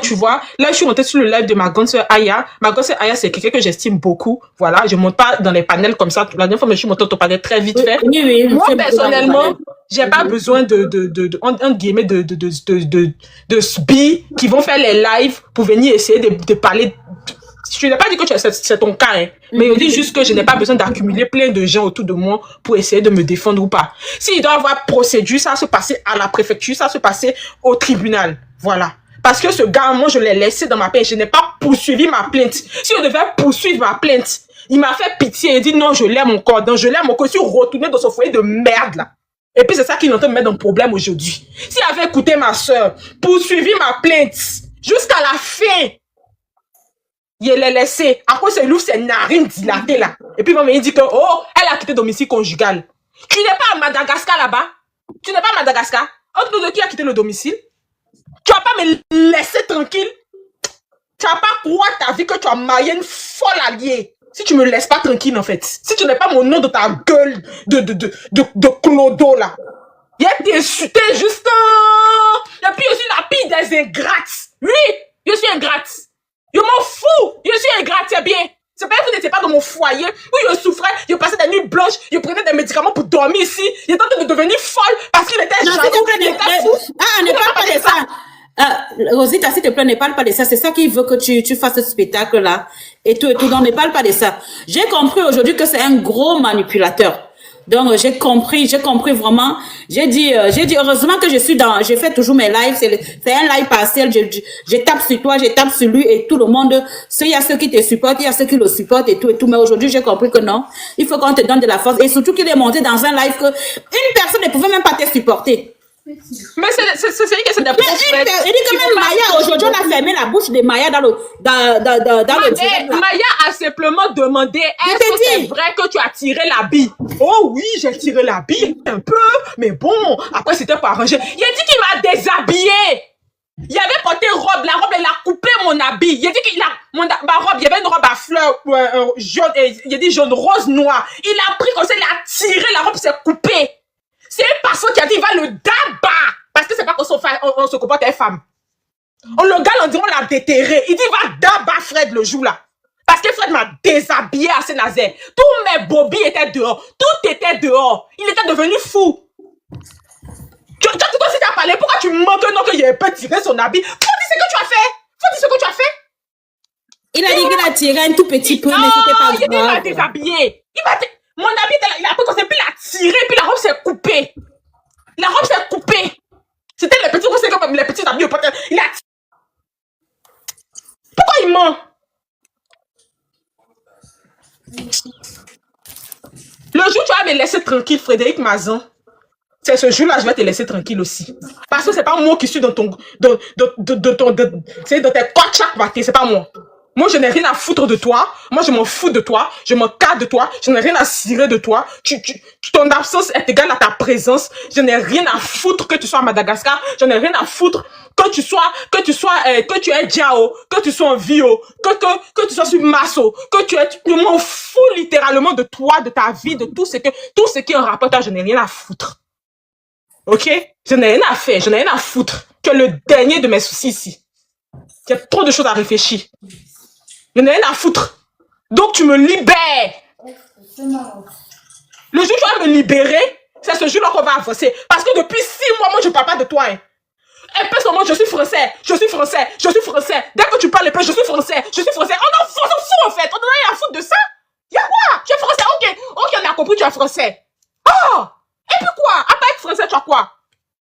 tu vois, là, je suis montée sur le live de ma grande sœur Aya. Ma grande sœur Aya, c'est quelqu'un que j'estime beaucoup. Voilà, je monte pas dans les panels comme ça. La dernière fois, je suis montée au panel très vite fait. Oui, moi, personnellement, j'ai pas besoin entre guillemets, de sbi qui vont faire les lives pour venir essayer de parler. Je n'ai pas dit que c'est ton cas, hein, mais je dis juste que je n'ai pas besoin d'accumuler plein de gens autour de moi pour essayer de me défendre ou pas. S'il doit y avoir procédure, ça va se passer à la préfecture, ça va se passer au tribunal. Voilà. Parce que ce gars, moi, je l'ai laissé dans ma plainte. Je n'ai pas poursuivi ma plainte. Si on devait poursuivre ma plainte, il m'a fait pitié. Il dit non, je l'aime encore. Donc, je l'aime encore. Je suis retourné dans ce foyer de merde, là. Et puis, c'est ça qui est en train de me mettre dans le problème aujourd'hui. S'il avait écouté ma soeur, poursuivi ma plainte jusqu'à la fin, il l'a laissé. À cause de l'ouvre ses narines dilatées là. Et puis il dit que, oh, elle a quitté le domicile conjugal. Tu n'es pas à Madagascar là-bas. Tu n'es pas à Madagascar. Entre nous deux, qui a quitté le domicile? Tu vas pas me laisser tranquille. Tu vas pas croire ta vie que tu as marié une folle alliée. Si tu me laisses pas tranquille en fait. Si tu n'es pas mon nom de ta gueule de Clodo là. Il y a des insultés juste. Et puis je suis la pire des ingrates. Oui, je suis ingrate. Je m'en fous. Je suis ingrate, c'est bien. C'est pas que vous n'étiez pas dans mon foyer où je souffrais, je passais des nuits blanches, je prenais des médicaments pour dormir ici. J'étais en train de devenir folle parce qu'il était jaloux. Ah, ne parle pas de ça. Rosita, s'il te plaît, ne parle pas de ça. C'est ça qu'il veut que tu fasses ce spectacle-là. Et tout. Donc, ne parle pas de ça. J'ai compris aujourd'hui que c'est un gros manipulateur. Donc, j'ai compris vraiment. J'ai dit, heureusement que je fais toujours mes lives. C'est un live partiel. Je tape sur toi, je tape sur lui et tout le monde. Il y a ceux qui te supportent, il y a ceux qui le supportent et tout. Mais aujourd'hui, j'ai compris que non. Il faut qu'on te donne de la force. Et surtout qu'il est monté dans un live que une personne ne pouvait même pas te supporter. Mais c'est que c'est des prophètes. Il dit que même Maya, aujourd'hui, on a fermé la bouche de Maya dans le direct. Maya a simplement demandé, est-ce que c'est vrai que tu as tiré l'habit? Oh oui, j'ai tiré l'habit un peu, mais bon, après c'était pas arrangé. Il a dit qu'il m'a déshabillé. Il avait porté robe, la robe, elle a coupé mon habit. Il a dit qu'il a, ma robe, il y avait une robe à fleurs jaune, il a dit jaune, rose, noir. Il a pris comme ça, il a tiré, la robe s'est coupée. C'est une personne qui a dit il va le dabat. Parce que c'est pas qu'on se comporte avec femme. Le gars, on dit on l'a déterré. Il dit il va dabat Fred le jour là. Parce que Fred m'a déshabillé à Saint-Nazaire. Tous mes bobbies étaient dehors. Tout était dehors. Il était devenu fou. Tu aussi t'as parlé. Pourquoi tu mens que non, qu'il ait pas tiré son habit? Faut dire ce que tu as fait. Faut dire ce que tu as fait. Il a dit qu'il a tiré un tout petit peu, mais c'était pas grave. Il m'a déshabillé. Mon habit, il a pris comme ça, puis il a tiré, puis la robe s'est coupée. La robe s'est coupée. C'était les petits, c'est comme les petits habits au pote. Il a... Pourquoi il ment? Le jour où tu vas me laisser tranquille, Frédéric Mazan, c'est ce jour-là, je vais te laisser tranquille aussi. Parce que c'est pas moi qui suis dans ton, dans tes côtes chaque matin, c'est pas moi. Moi, je n'ai rien à foutre de toi. Moi, je m'en fous de toi. Je m'en cadre de toi. Je n'ai rien à cirer de toi. Ton absence est égale à ta présence. Je n'ai rien à foutre que tu sois à Madagascar. Je n'ai rien à foutre que tu es Diao, que tu sois en Vio, que tu sois sur Masso, je m'en fous littéralement de toi, de ta vie, de tout ce qui est en rapport avec toi. Je n'ai rien à foutre. Ok? Je n'ai rien à faire. Je n'ai rien à foutre. Tu es le dernier de mes soucis ici. Il y a trop de choses à réfléchir. Je n'ai rien à foutre. Donc tu me libères. Le jour où tu vas me libérer, c'est ce jour-là qu'on va avancer. Parce que depuis 6 mois, moi je ne parle pas de toi. Hein. Et parce que moi je suis français. Dès que tu parles, je suis français. On s'en fout en fait. On n'a rien à foutre de ça. Y'a quoi? Tu es français. Ok, on a compris, tu es français. Oh! Et puis quoi? À pas être français, tu as quoi?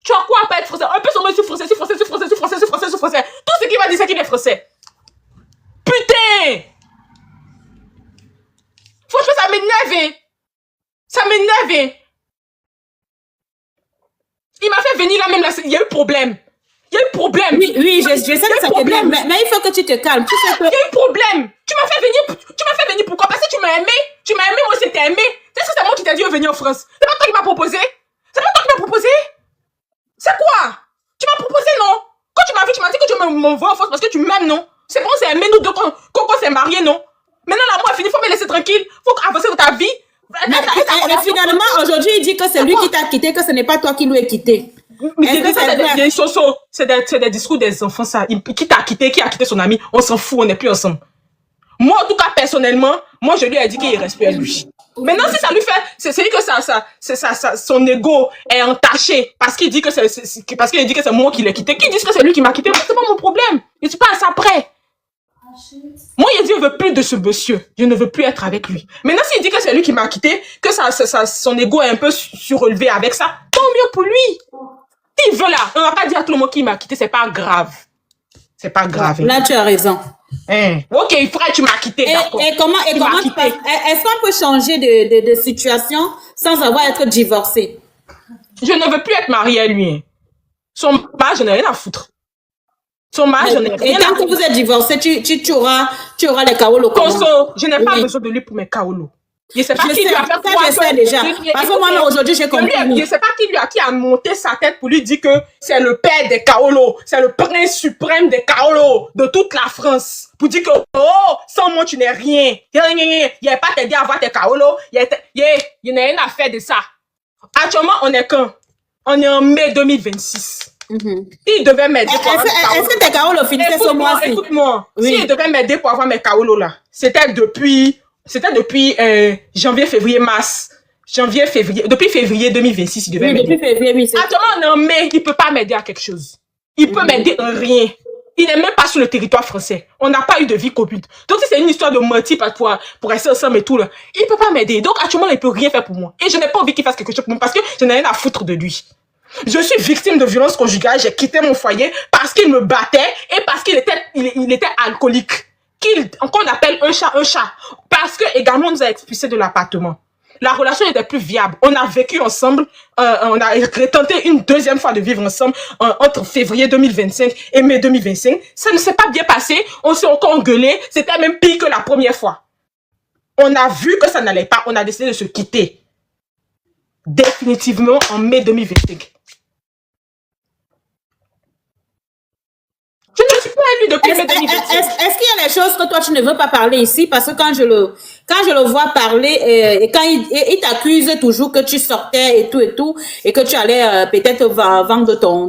Tu as quoi à pas être français? Un peu seulement, je suis français. Tout ce qui va dire, c'est qu'il est français. Putain! Franchement, ça m'énerve. Il m'a fait venir là même là, il y a eu problème. Oui, je sais que ça t'énerve, mais il faut que tu te calmes. Tu sais que... Il y a eu problème. Tu m'as fait venir pourquoi? Parce que tu m'as aimé, moi aussi t'ai aimé. C'est moi qui t'ai dit de venir en France. C'est pas toi qui m'as proposé. C'est quoi? Tu m'as proposé, non? Quand tu m'as vu, tu m'as dit que tu m'envoies en France parce que tu m'aimes, non? C'est bon, c'est aimé, nous deux, qu'on s'est mariés, non? Maintenant, l'amour est fini, faut me laisser tranquille. Faut avancer dans ta vie. Et finalement, aujourd'hui, il dit que c'est lui qui t'a quitté, que ce n'est pas toi qui lui as quitté. Mais Est-ce que c'est vrai? c'est des discours des enfants, ça. Qui t'a quitté, qui a quitté son ami, on s'en fout, on n'est plus ensemble. Moi, en tout cas, personnellement, moi, je lui ai dit qu'il reste plus à lui. Maintenant, si ça lui fait, c'est lui que son ego est entaché parce qu'il dit que parce qu'il dit que c'est moi qui l'ai quitté. Qui dit que c'est lui qui m'a quitté? C'est pas mon problème. Je suis pas à ça près. Moi, il dit, je veux plus de ce monsieur. Je ne veux plus être avec lui. Maintenant, s'il dit que c'est lui qui m'a quitté, que son ego est un peu surélevé avec ça, tant mieux pour lui. S'il veut là, on va pas dire à tout le monde qu'il m'a quitté, c'est pas grave. C'est pas grave. Là, tu as raison. Ok, frère, tu m'as quitté, d'accord. Et comment est-ce qu'on peut changer de situation sans avoir à être divorcé? Je ne veux plus être mariée à lui. Son mariage, je n'ai rien à foutre. Son mariage, je n'ai rien à foutre. Et tant que vous êtes divorcé, tu auras les kaolo. Conso, je n'ai pas besoin de lui pour mes kaolo. Je sais pas qui lui a fait croire. Je sais déjà. Parce que moi, aujourd'hui, j'ai compris. Je sais pas qui a monté sa tête pour lui dire que c'est le père des kaolo, c'est le prince suprême des kaolo de toute la France. Pour dire que, oh, sans moi, tu n'es rien. Il n'y a pas t'aider à avoir tes kaolo. Il n'y a rien à faire de ça. Actuellement, on est quand? On est en mai 2026. Il devait m'aider pour avoir mes kaolo. Est-ce que tes kaolo finissaient ce mois-ci? Écoute-moi. Oui. S'il devait m'aider pour avoir mes kaolo là, c'était depuis janvier, février, mars. Depuis février 2026, il devait m'aider. Depuis février, oui. Actuellement, non, mais il peut pas m'aider à quelque chose. Il peut m'aider en rien. Il n'est même pas sur le territoire français. On n'a pas eu de vie commune. Donc, si c'est une histoire de moitié pour rester ensemble et tout, là, il peut pas m'aider. Donc, actuellement, il peut rien faire pour moi. Et je n'ai pas envie qu'il fasse quelque chose pour moi parce que je n'ai rien à foutre de lui. Je suis victime de violence conjugale. J'ai quitté mon foyer parce qu'il me battait et parce qu'il était alcoolique. Qu'on appelle un chat. Parce que également, on nous a expulsés de l'appartement. La relation n'était plus viable. On a vécu ensemble, on a tenté une deuxième fois de vivre ensemble entre février 2025 et mai 2025. Ça ne s'est pas bien passé. On s'est encore engueulé. C'était même pire que la première fois. On a vu que ça n'allait pas. On a décidé de se quitter. Définitivement en mai 2025. Je ne suis pas à lui depuis mai 2025. Est-ce qu'il y a des choses que toi tu ne veux pas parler ici? Parce que quand je le vois parler et quand il t'accuse toujours que tu sortais et tout et que tu allais peut-être vendre ton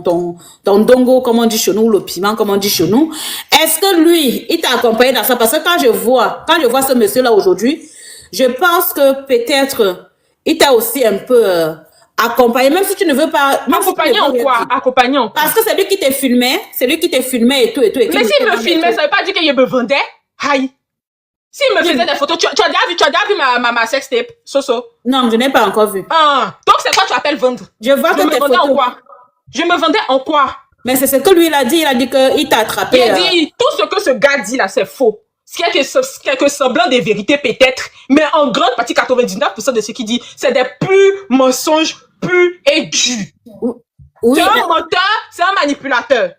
dongo, comme on dit chez nous, le piment, comme on dit chez nous. Est-ce que lui, il t'a accompagné dans ça? Parce que quand je vois ce monsieur-là aujourd'hui, je pense que peut-être il t'a aussi un peu accompagné, même si tu ne veux pas. Accompagné en quoi? Accompagné en quoi? Parce que c'est lui qui te filmait, et tout. Mais s'il me filmait, ça veut pas dire qu'il me vendait. Aïe. S'il me faisait des photos, tu as déjà vu ma sextape, Soso? Non, je n'ai pas encore vu. Donc c'est quoi tu appelles vendre? Je vois que tes photos. En quoi? Je me vendais en quoi? Mais c'est ce que lui il a dit. Il a dit qu'il t'a attrapé. Il a dit, tout ce que ce gars dit là, c'est faux. Ce qui est quelque semblant de vérité peut-être, mais en grande partie, 99% de ce qu'il dit, c'est des purs mensonges, purs et durs. Oui, c'est un menteur, c'est un manipulateur.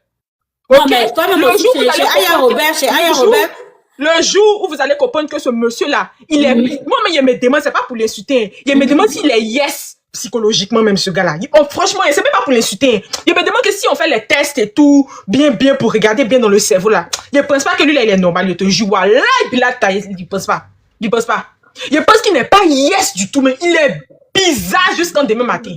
Non, mais toi-même aussi, chez Aya Robert, le jour où vous allez comprendre que ce monsieur-là, il est... Moi, mais il me demande, c'est pas pour l'insulter. Il me demande s'il est yes psychologiquement, même ce gars-là. Franchement, c'est même pas pour l'insulter. Il me demande que si on fait les tests et tout, bien, pour regarder bien dans le cerveau, là, il ne pense pas que lui, là, il est normal. Il te joue à là, et puis là, il ne pense pas. Il pense pas. Il pense qu'il n'est pas yes du tout, mais il est bizarre jusqu'en demain matin.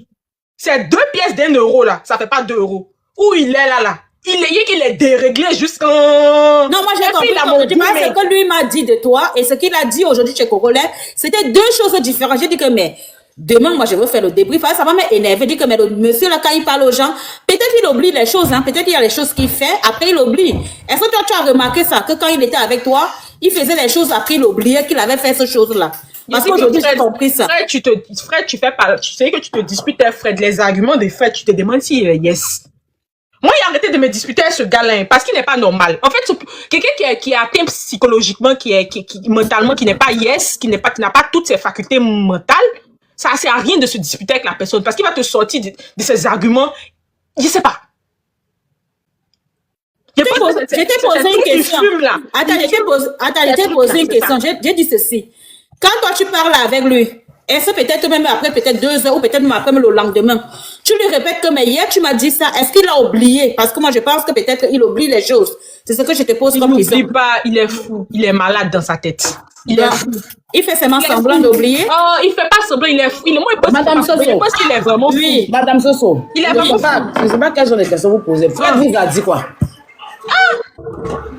C'est 2 pièces d'1 euro, là. Ça fait pas 2 euros. Où il est, là. Il est déréglé jusqu'en... Non, moi, j'ai compris. Ce que lui m'a dit de toi et ce qu'il a dit aujourd'hui chez Congolais, c'était 2 choses différentes. J'ai dit que, mais... Demain, moi, je veux faire le débrief. Ça va m'énerver. Dire que mais le monsieur, là, quand il parle aux gens, peut-être il oublie les choses. Hein. Peut-être il y a les choses qu'il fait. Après, il oublie. Est-ce que toi, tu as remarqué ça? Que quand il était avec toi, il faisait les choses. Après, il oubliait qu'il avait fait ces choses-là. Parce qu'aujourd'hui, j'ai compris ça. Frère, tu fais pas... Tu sais que tu te disputes avec Fred. Les arguments de Fred, tu te demandes s'il est yes. Moi, il a arrêté de me disputer avec ce gars-là parce qu'il n'est pas normal. En fait, quelqu'un qui est atteint psychologiquement, mentalement, qui n'est pas yes, qui n'a pas toutes ses facultés mentales, ça ne sert à rien de se disputer avec la personne parce qu'il va te sortir de ses arguments. Je ne sais pas. Je t'ai posé une question. Attends, je t'ai posé une question. J'ai dit ceci. Quand toi, tu parles avec lui, est-ce que peut-être même après, peut-être 2 heures ou peut-être même après le lendemain, tu lui répètes que mais hier, tu m'as dit ça. Est-ce qu'il a oublié? Parce que moi, je pense que peut-être qu'il oublie les choses. C'est ce que je te pose comme question. Il n'oublie pas, il est fou. Il est malade dans sa tête. Il est fou. Il fait seulement Il est semblant fou. d'oublier. Oh, il fait pas semblant, il est fou. Moi, il pense Madame qu'il Soso. est vraiment fou. Oui. Madame Soso. Il est je vraiment sais pas quel genre de questions vous posez. Fred vous a dit quoi?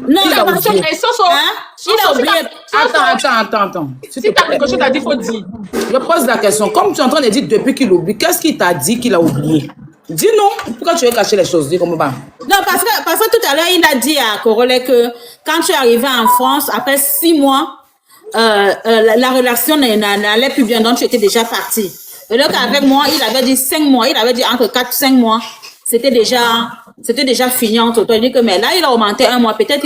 Non, Il a non, oublié. Soso. Hein? Il a oublié. Attends. Si t'as quelque chose à dire, faut dire. Je pose la question. Comme tu es en train de dire depuis qu'il oublie, qu'est-ce qu'il t'a dit qu'il a oublié? Dis non. Pourquoi tu veux cacher les choses? Dis comment pas. Non, parce que tout à l'heure, il a dit à Corolet que quand tu es arrivé en France, après 6 mois, la relation n'allait plus bien, donc tu étais déjà parti. Et donc, avec moi, il avait dit 5 mois, il avait dit entre 4 et 5 mois. C'était déjà fini entre toi. Il dit que, mais là, il a augmenté 1 mois. Peut-être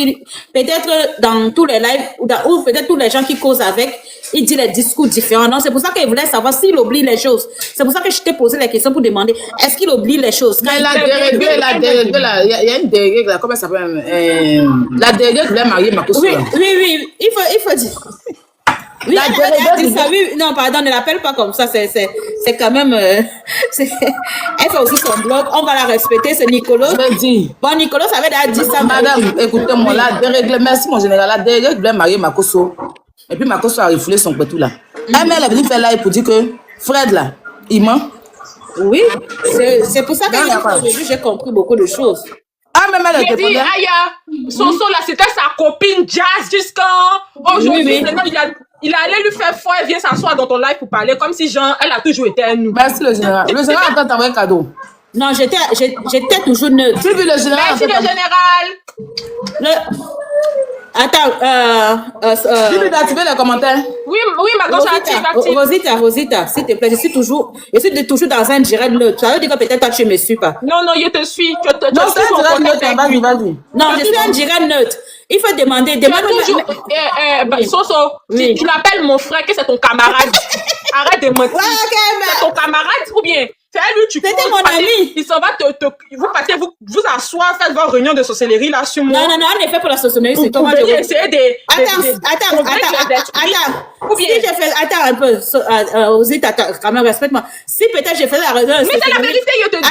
dans tous les lives, ou peut-être tous les gens qui causent avec, il dit les discours différents. Donc, c'est pour ça qu'il voulait savoir s'il oublie les choses. C'est pour ça que je t'ai posé la question pour demander, est-ce qu'il oublie les choses? Mais la déléguée, il y a une déléguée, là, comment ça s'appelle? La déléguée qui voulait marier Makoso. Oui, il faut dire. Oui, La elle dit ça, oui, non, pardon, ne l'appelle pas comme ça, c'est quand même, elle fait aussi son blog, on va la respecter, c'est Nicolas. Je vais dire. Bon, Nicolas avait déjà dit ça. Madame, écoutez-moi, la déléguée, merci mon général, la déléguée qui voulait marier Makoso. Et puis Makoso a refoulé son pétou là. Elle est venue faire live pour dire que Fred là, il ment. Oui, c'est pour ça qu'aujourd'hui j'ai compris beaucoup de choses. Ah, même elle Il a dit, était aïe, Soso là, c'était sa copine Jazz jusqu'à aujourd'hui. Maintenant, il allait lui faire foi, elle vient s'asseoir dans ton live pour parler, comme si genre, elle a toujours été à nous. Merci le général. Le général attend t'envoyer un cadeau. Non, j'étais toujours neutre. Tu veux le général? Merci le général. Attends, Tu veux d'activer les commentaires? Oui, ma gauche active. Rosita, s'il te plaît, je suis toujours dans un direct neutre. Ça veut dire que peut-être toi, tu me suis pas. Non, je te suis. Non, c'est un direct neutre, vas-y. Non, je suis un direct neutre. Il faut demander. Soso, Oui. tu l'appelles mon frère, que c'est ton camarade. Arrête de mentir. C'est ton camarade ou bien c'est lui, tu C'était mon ami. Il s'en va vous partez, vous asseoir, faire votre réunion de sorcellerie là sur moi. Non, on est fait pour la sorcellerie, c'est toi. Vous pouvez essayer de... Attends. Si j'ai fait... Attends un peu. Osita, quand même, respecte-moi. Si peut-être j'ai fait la réunion de sorcellerie... Mais c'est la vérité, je te dis.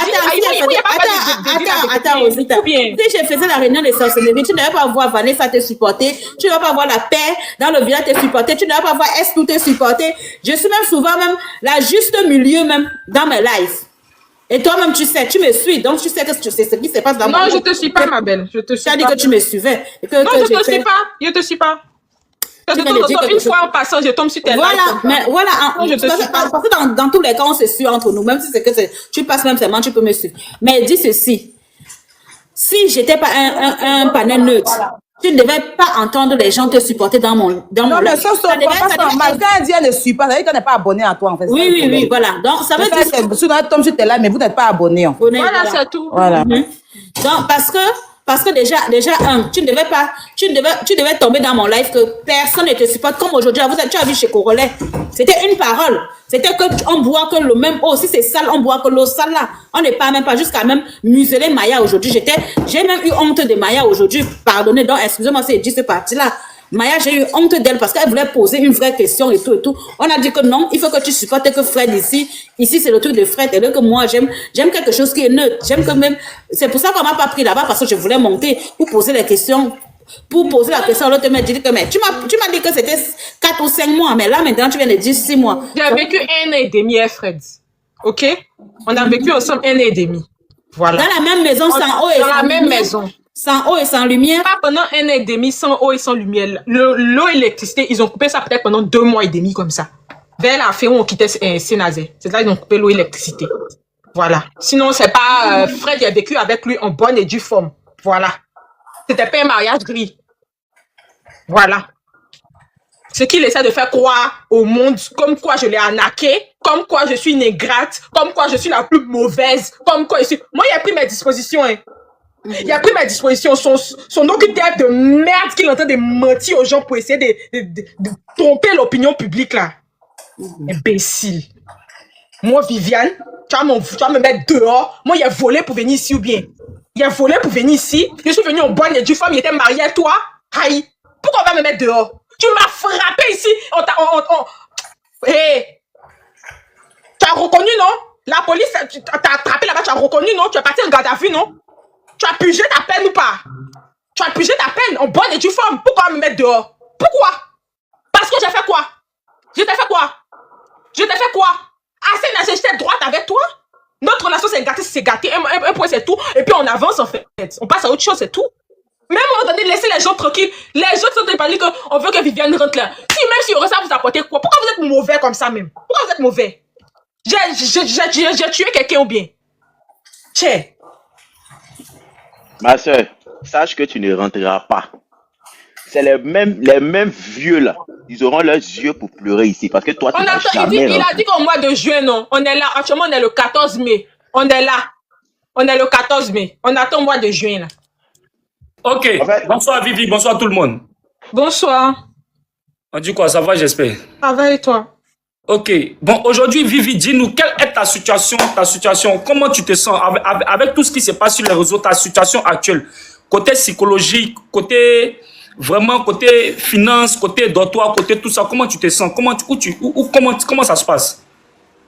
Attends, Osita. Si je faisais la réunion de sorcellerie, tu ne vas pas voir Vanessa te supporter, tu ne vas pas voir la paix dans le village te supporter, tu ne vas pas voir Estou te supporter. Je suis même souvent même la juste milieu même dans mes lives. Et toi-même, tu sais, tu me suis, donc tu sais que tu sais ce qui se passe dans Non, je te suis pas, ma belle. Je te suis pas. Tu as dit que tu me suivais. Non, je te suis pas. Une fois en passant, je tombe sur tes lives. Voilà, parce que dans tous les cas, on se suit entre nous, même si c'est que tu passes même seulement, tu peux me suivre. Mais dis ceci, si j'étais pas un panel neutre, tu ne devais pas entendre les gens te supporter dans mon Non, mais ça, quand elle dit elle ne suit pas, ça veut dire qu'elle n'est pas abonnée à toi, en fait. Oui, voilà. Donc, ça veut dire que si on tombe sur tes lives, mais vous n'êtes pas abonné, en fait. Voilà, c'est tout. Voilà. Donc, parce que déjà, tu devais tomber dans mon live que personne ne te supporte comme aujourd'hui. Tu as vu chez Corolet. C'était une parole. C'était qu'on boit que le même eau. Si c'est sale, on boit que l'eau sale là. On n'est pas même pas jusqu'à même museler Maya aujourd'hui. J'ai même eu honte de Maya aujourd'hui. Pardonnez donc, excusez-moi, c'est dit ce parti-là. Maya, j'ai eu honte d'elle parce qu'elle voulait poser une vraie question et tout. On a dit que non, il faut que tu supportes que Fred ici. Ici, c'est le truc de Fred. Et là, que moi, j'aime quelque chose qui est neutre. J'aime quand même. C'est pour ça qu'on m'a pas pris là-bas parce que je voulais monter pour poser les questions. Pour poser la question, l'autre m'a dit que, mais tu m'as dit que c'était 4 ou 5 mois, mais là, maintenant, tu viens de dire 6 mois. J'ai vécu 1 an et demi, Fred. OK? On a vécu ensemble 1 an et demi. Voilà. Dans la même maison, sans eau et sans lumière. Dans la même maison. Sans eau et sans lumière. Pas pendant 1 an et demi, sans eau et sans lumière. L'eau et l'électricité, ils ont coupé ça peut-être pendant 2 mois et demi, comme ça. Vers la fin où on quittait Saint-Nazaire. C'est là qu'ils ont coupé l'eau et l'électricité. Voilà. Sinon, c'est pas... Fred, il a vécu avec lui en bonne et due forme. Voilà. C'était pas un mariage gris. Voilà. Ce qu'il essaie de faire croire au monde, comme quoi je l'ai arnaqué, comme quoi je suis une ingrate, comme quoi je suis la plus mauvaise, comme quoi je suis... Moi, il a pris mes dispositions, hein. Il a pris mes dispositions. Son occupateur de merde qu'il est en train de mentir aux gens pour essayer de tromper l'opinion publique, là. Imbécile. Moi, Viviane, tu vas me mettre dehors. Moi, il a volé pour venir ici ou bien? Il a volé pour venir ici. Je suis venue en bonne et due forme. Il était marié à toi. Aïe. Pourquoi on va me mettre dehors? Tu m'as frappé ici. Hey. Tu as reconnu, non? La police t'a attrapé là-bas. Tu as reconnu, non? Tu es parti en garde à vue, non? Tu as purgé ta peine ou pas? Tu as purgé ta peine en bonne et due forme. Pourquoi me mettre dehors? Pourquoi? Parce que j'ai fait quoi? Je t'ai fait quoi? Je t'ai fait quoi? Assez j'étais droite avec toi? Notre relation c'est gâté, un point c'est tout, et puis on avance en fait. On passe à autre chose, c'est tout. Même à un moment donné, laissez les gens tranquilles. Les gens sont en train de parler qu'on veut que Viviane rentre là. Si même si aurait ça vous apporter quoi? Pourquoi vous êtes mauvais comme ça même? Pourquoi vous êtes mauvais? J'ai tué quelqu'un ou bien? Tchè. Ma soeur, sache que tu ne rentreras pas. C'est les mêmes vieux là. Ils auront leurs yeux pour pleurer ici parce que toi, tu n'as jamais Il a rentré. dit qu'au mois de juin, non. On est là. Actuellement, on est le 14 mai. On est là. On est le 14 mai. On attend le mois de juin là. Ok, En fait- bonsoir Vivi, bonsoir tout le monde. Bonsoir. On dit quoi, ça va, j'espère. Ça va et toi? Ok, bon, aujourd'hui, Vivi, dis-nous, quelle est ta situation, comment tu te sens avec tout ce qui se passe sur les réseaux, ta situation actuelle, côté psychologique, côté finance, côté dortoir, côté tout ça, comment tu te sens, comment ça se passe?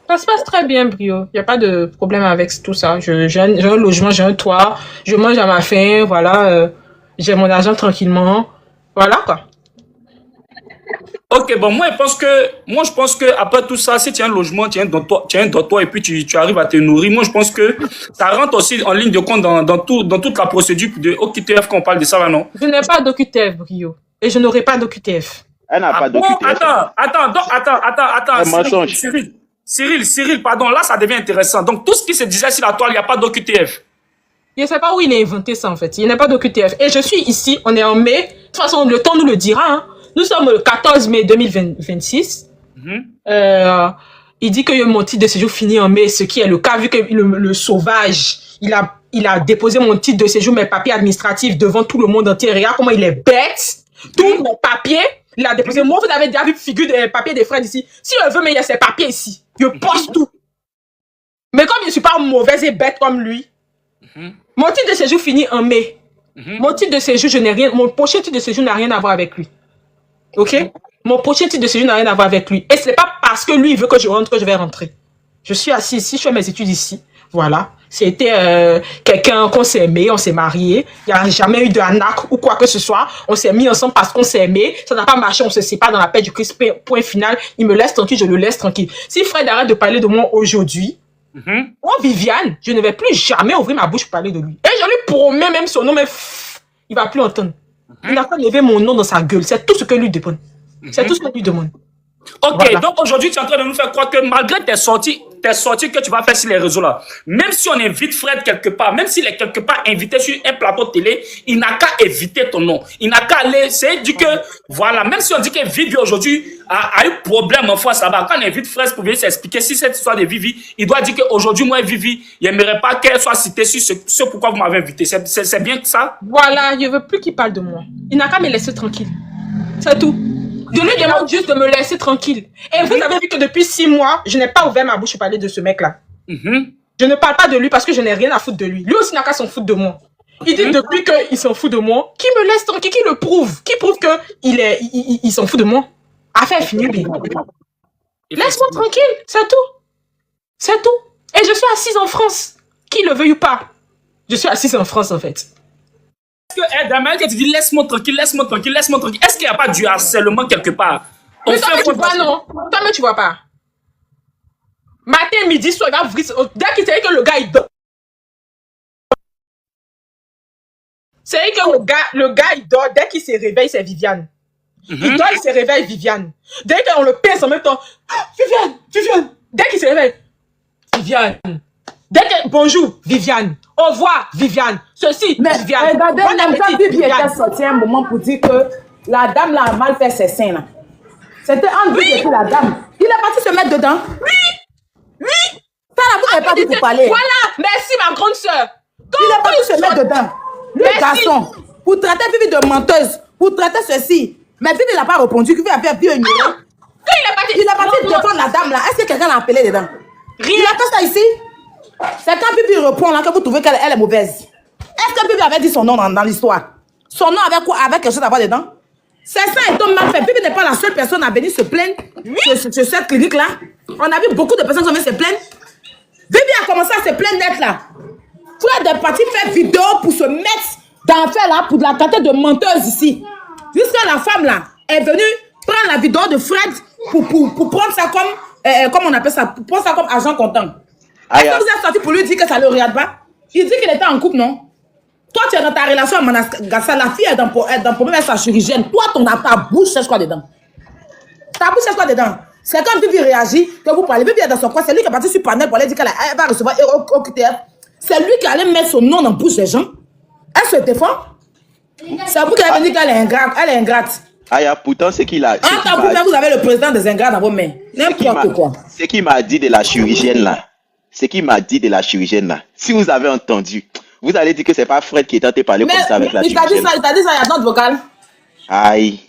Ça se passe très bien, Brio. Il n'y a pas de problème avec tout ça. J'ai un logement, j'ai un toit, je mange à ma faim, voilà. J'ai mon argent tranquillement. Voilà quoi. Ok, bon, moi, je pense que après tout ça, si tu as un logement, tu as un dortoir et puis tu arrives à te nourrir, moi, je pense que ça rentre aussi en ligne de compte dans toute la procédure de OQTF quand on parle de ça, là, non? Je n'ai pas d'OQTF, Brio. Et je n'aurai pas d'OQTF. Elle n'a pas Bon, d'OQTF. attends. Un mensonge. Cyril, pardon, là, ça devient intéressant. Donc, tout ce qui se disait sur la toile, il n'y a pas d'OQTF. Je ne sais pas où il a inventé ça, en fait. Il n'y a pas d'OQTF. Et je suis ici, on est en mai. De toute façon, le temps nous le dira, hein. Nous sommes le 14 mai 2026. Il dit que mon titre de séjour finit en mai, ce qui est le cas, vu que le sauvage, il a déposé mon titre de séjour, mes papiers administratifs devant tout le monde entier. Regarde comment il est bête. Tous mes papiers, il a déposé. Moi, vous avez déjà vu figure des papiers des frères ici. Si je veux, mais il y a ses papiers ici. Je poste tout. Mais comme je ne suis pas mauvaise et bête comme lui, mon titre de séjour finit en mai. Mon titre de séjour, mon prochain titre de séjour n'a rien à voir avec lui. Ok? Mon prochain titre de séjour n'a rien à voir avec lui. Et ce n'est pas parce que lui, il veut que je rentre que je vais rentrer. Je suis assis ici, je fais mes études ici. Voilà. C'était quelqu'un qu'on s'est aimé, on s'est marié. Il n'y a jamais eu de hanac ou quoi que ce soit. On s'est mis ensemble parce qu'on s'est aimé. Ça n'a pas marché, on se sépare dans la paix du Christ. Point final. Il me laisse tranquille, je le laisse tranquille. Si Fred arrête de parler de moi aujourd'hui, moi, Viviane, je ne vais plus jamais ouvrir ma bouche pour parler de lui. Et je lui promets même son nom, mais il ne va plus entendre. Il n'a pas levé mon nom dans sa gueule. C'est tout ce que lui demande. C'est tout ce que lui demande. Ok, Voilà. donc aujourd'hui, tu es en train de nous faire croire que malgré tes sorties que tu vas faire sur les réseaux là, même si on invite Fred quelque part, même s'il est quelque part invité sur un plateau de télé, il n'a qu'à éviter ton nom. Il n'a qu'à aller, c'est dit que, voilà, même si on dit que Vivi aujourd'hui a eu problème en face là-bas, quand on invite Fred pour venir s'expliquer si cette histoire de Vivi, il doit dire qu'aujourd'hui, moi, Vivi, il n'aimerait pas qu'elle soit citée sur ce pourquoi vous m'avez invité. C'est bien que ça? Voilà, je ne veux plus qu'il parle de moi. Il n'a qu'à me laisser tranquille. C'est tout. Je lui demande juste de me laisser tranquille. Et vous avez vu que depuis 6 mois, je n'ai pas ouvert ma bouche pour parler de ce mec-là. Je ne parle pas de lui parce que je n'ai rien à foutre de lui. Lui aussi n'a qu'à s'en foutre de moi. Il dit depuis qu'il s'en fout de moi, qu'il me laisse tranquille, qu'il le prouve. Qu'il prouve qu'il s'en fout de moi. Affaire finie. Laisse-moi tranquille, c'est tout. C'est tout. Et je suis assise en France. Qu'il le veuille ou pas. Je suis assise en France en fait. Est-ce que Damael, que tu dis laisse-moi tranquille, est-ce qu'il n'y a pas du harcèlement quelque part? Mais toi, tu vois, non? Toi, mais tu vois pas. Matin, midi, soir, il va ouvrir. Dès qu'il sait que le gars, il dort. C'est que le gars, il dort. Dès qu'il se réveille, c'est Viviane. Il dort, il se réveille, Viviane. Dès qu'on le pince en même temps, Viviane. Dès qu'il se réveille, Viviane. Dès que, bonjour, Viviane. Au revoir, Viviane. Ceci, Mais Viviane. regardez, Bon même appétit, quand Bibi Viviane. était sorti un moment pour dire que la dame là a mal fait ses seins là. C'était entre Bibi et puis la dame. Il est parti se mettre dedans. Oui. Ça là, vous n'avez pas dit pour parler. Voilà, merci ma grande sœur. Il est parti se mettre dedans. Le Merci. garçon, pour traiter Bibi de menteuse, pour traiter ceci. Mais Bibi n'a pas répondu, qu'il veut faire vieux ignorant. Il est parti défendre la dame là. Est-ce que quelqu'un l'a appelé dedans? Rien. Il a fait ça ici. C'est quand Bibi répond là que vous trouvez qu'elle est mauvaise. Est-ce que Bibi avait dit son nom dans l'histoire? Son nom avec quoi? Avec quelque chose à voir dedans? C'est ça, et donc mal fait. Bibi n'est pas la seule personne à venir se plaindre sur cette clinique là. On a vu beaucoup de personnes qui ont venir se plaindre. Bibi a commencé à se plaindre d'être là. Fred est parti faire vidéo pour se mettre dans l'affaire là, pour la traiter de menteuse ici. Jusqu'à la femme là est venue prendre la vidéo de Fred pour prendre ça comme on appelle ça, pour prendre ça comme argent comptant. Est-ce que vous êtes sorti pour lui dire que ça ne le regarde pas? Il dit qu'il était en couple, non? Toi, tu es dans ta relation avec Managascar, la fille est dans le problème avec sa chirurgienne. Toi, ta bouche, c'est quoi dedans? Ta bouche, c'est quoi dedans? C'est quand Bibi réagit, que vous parlez, Bibi est dans son coin, c'est lui qui est parti sur panel pour aller dire qu'elle va recevoir au QTF. C'est lui qui allait mettre son nom dans la bouche des gens. Elle se défend. C'est vous qui avez dit qu'elle est ingrate. Elle est ingrate. Aya, pourtant, c'est qu'il a. En tant que vous avez le président des ingrats dans vos mains. N'importe quoi. Ce qu'il m'a dit de la chirurgienne là. Ce qu'il m'a dit de la chirurgienne là. Si vous avez entendu, vous allez dire que c'est pas Fred qui est tenté de parler comme ça avec la chirurgienne. Il t'a dit ça, il y a notre vocal. Aïe.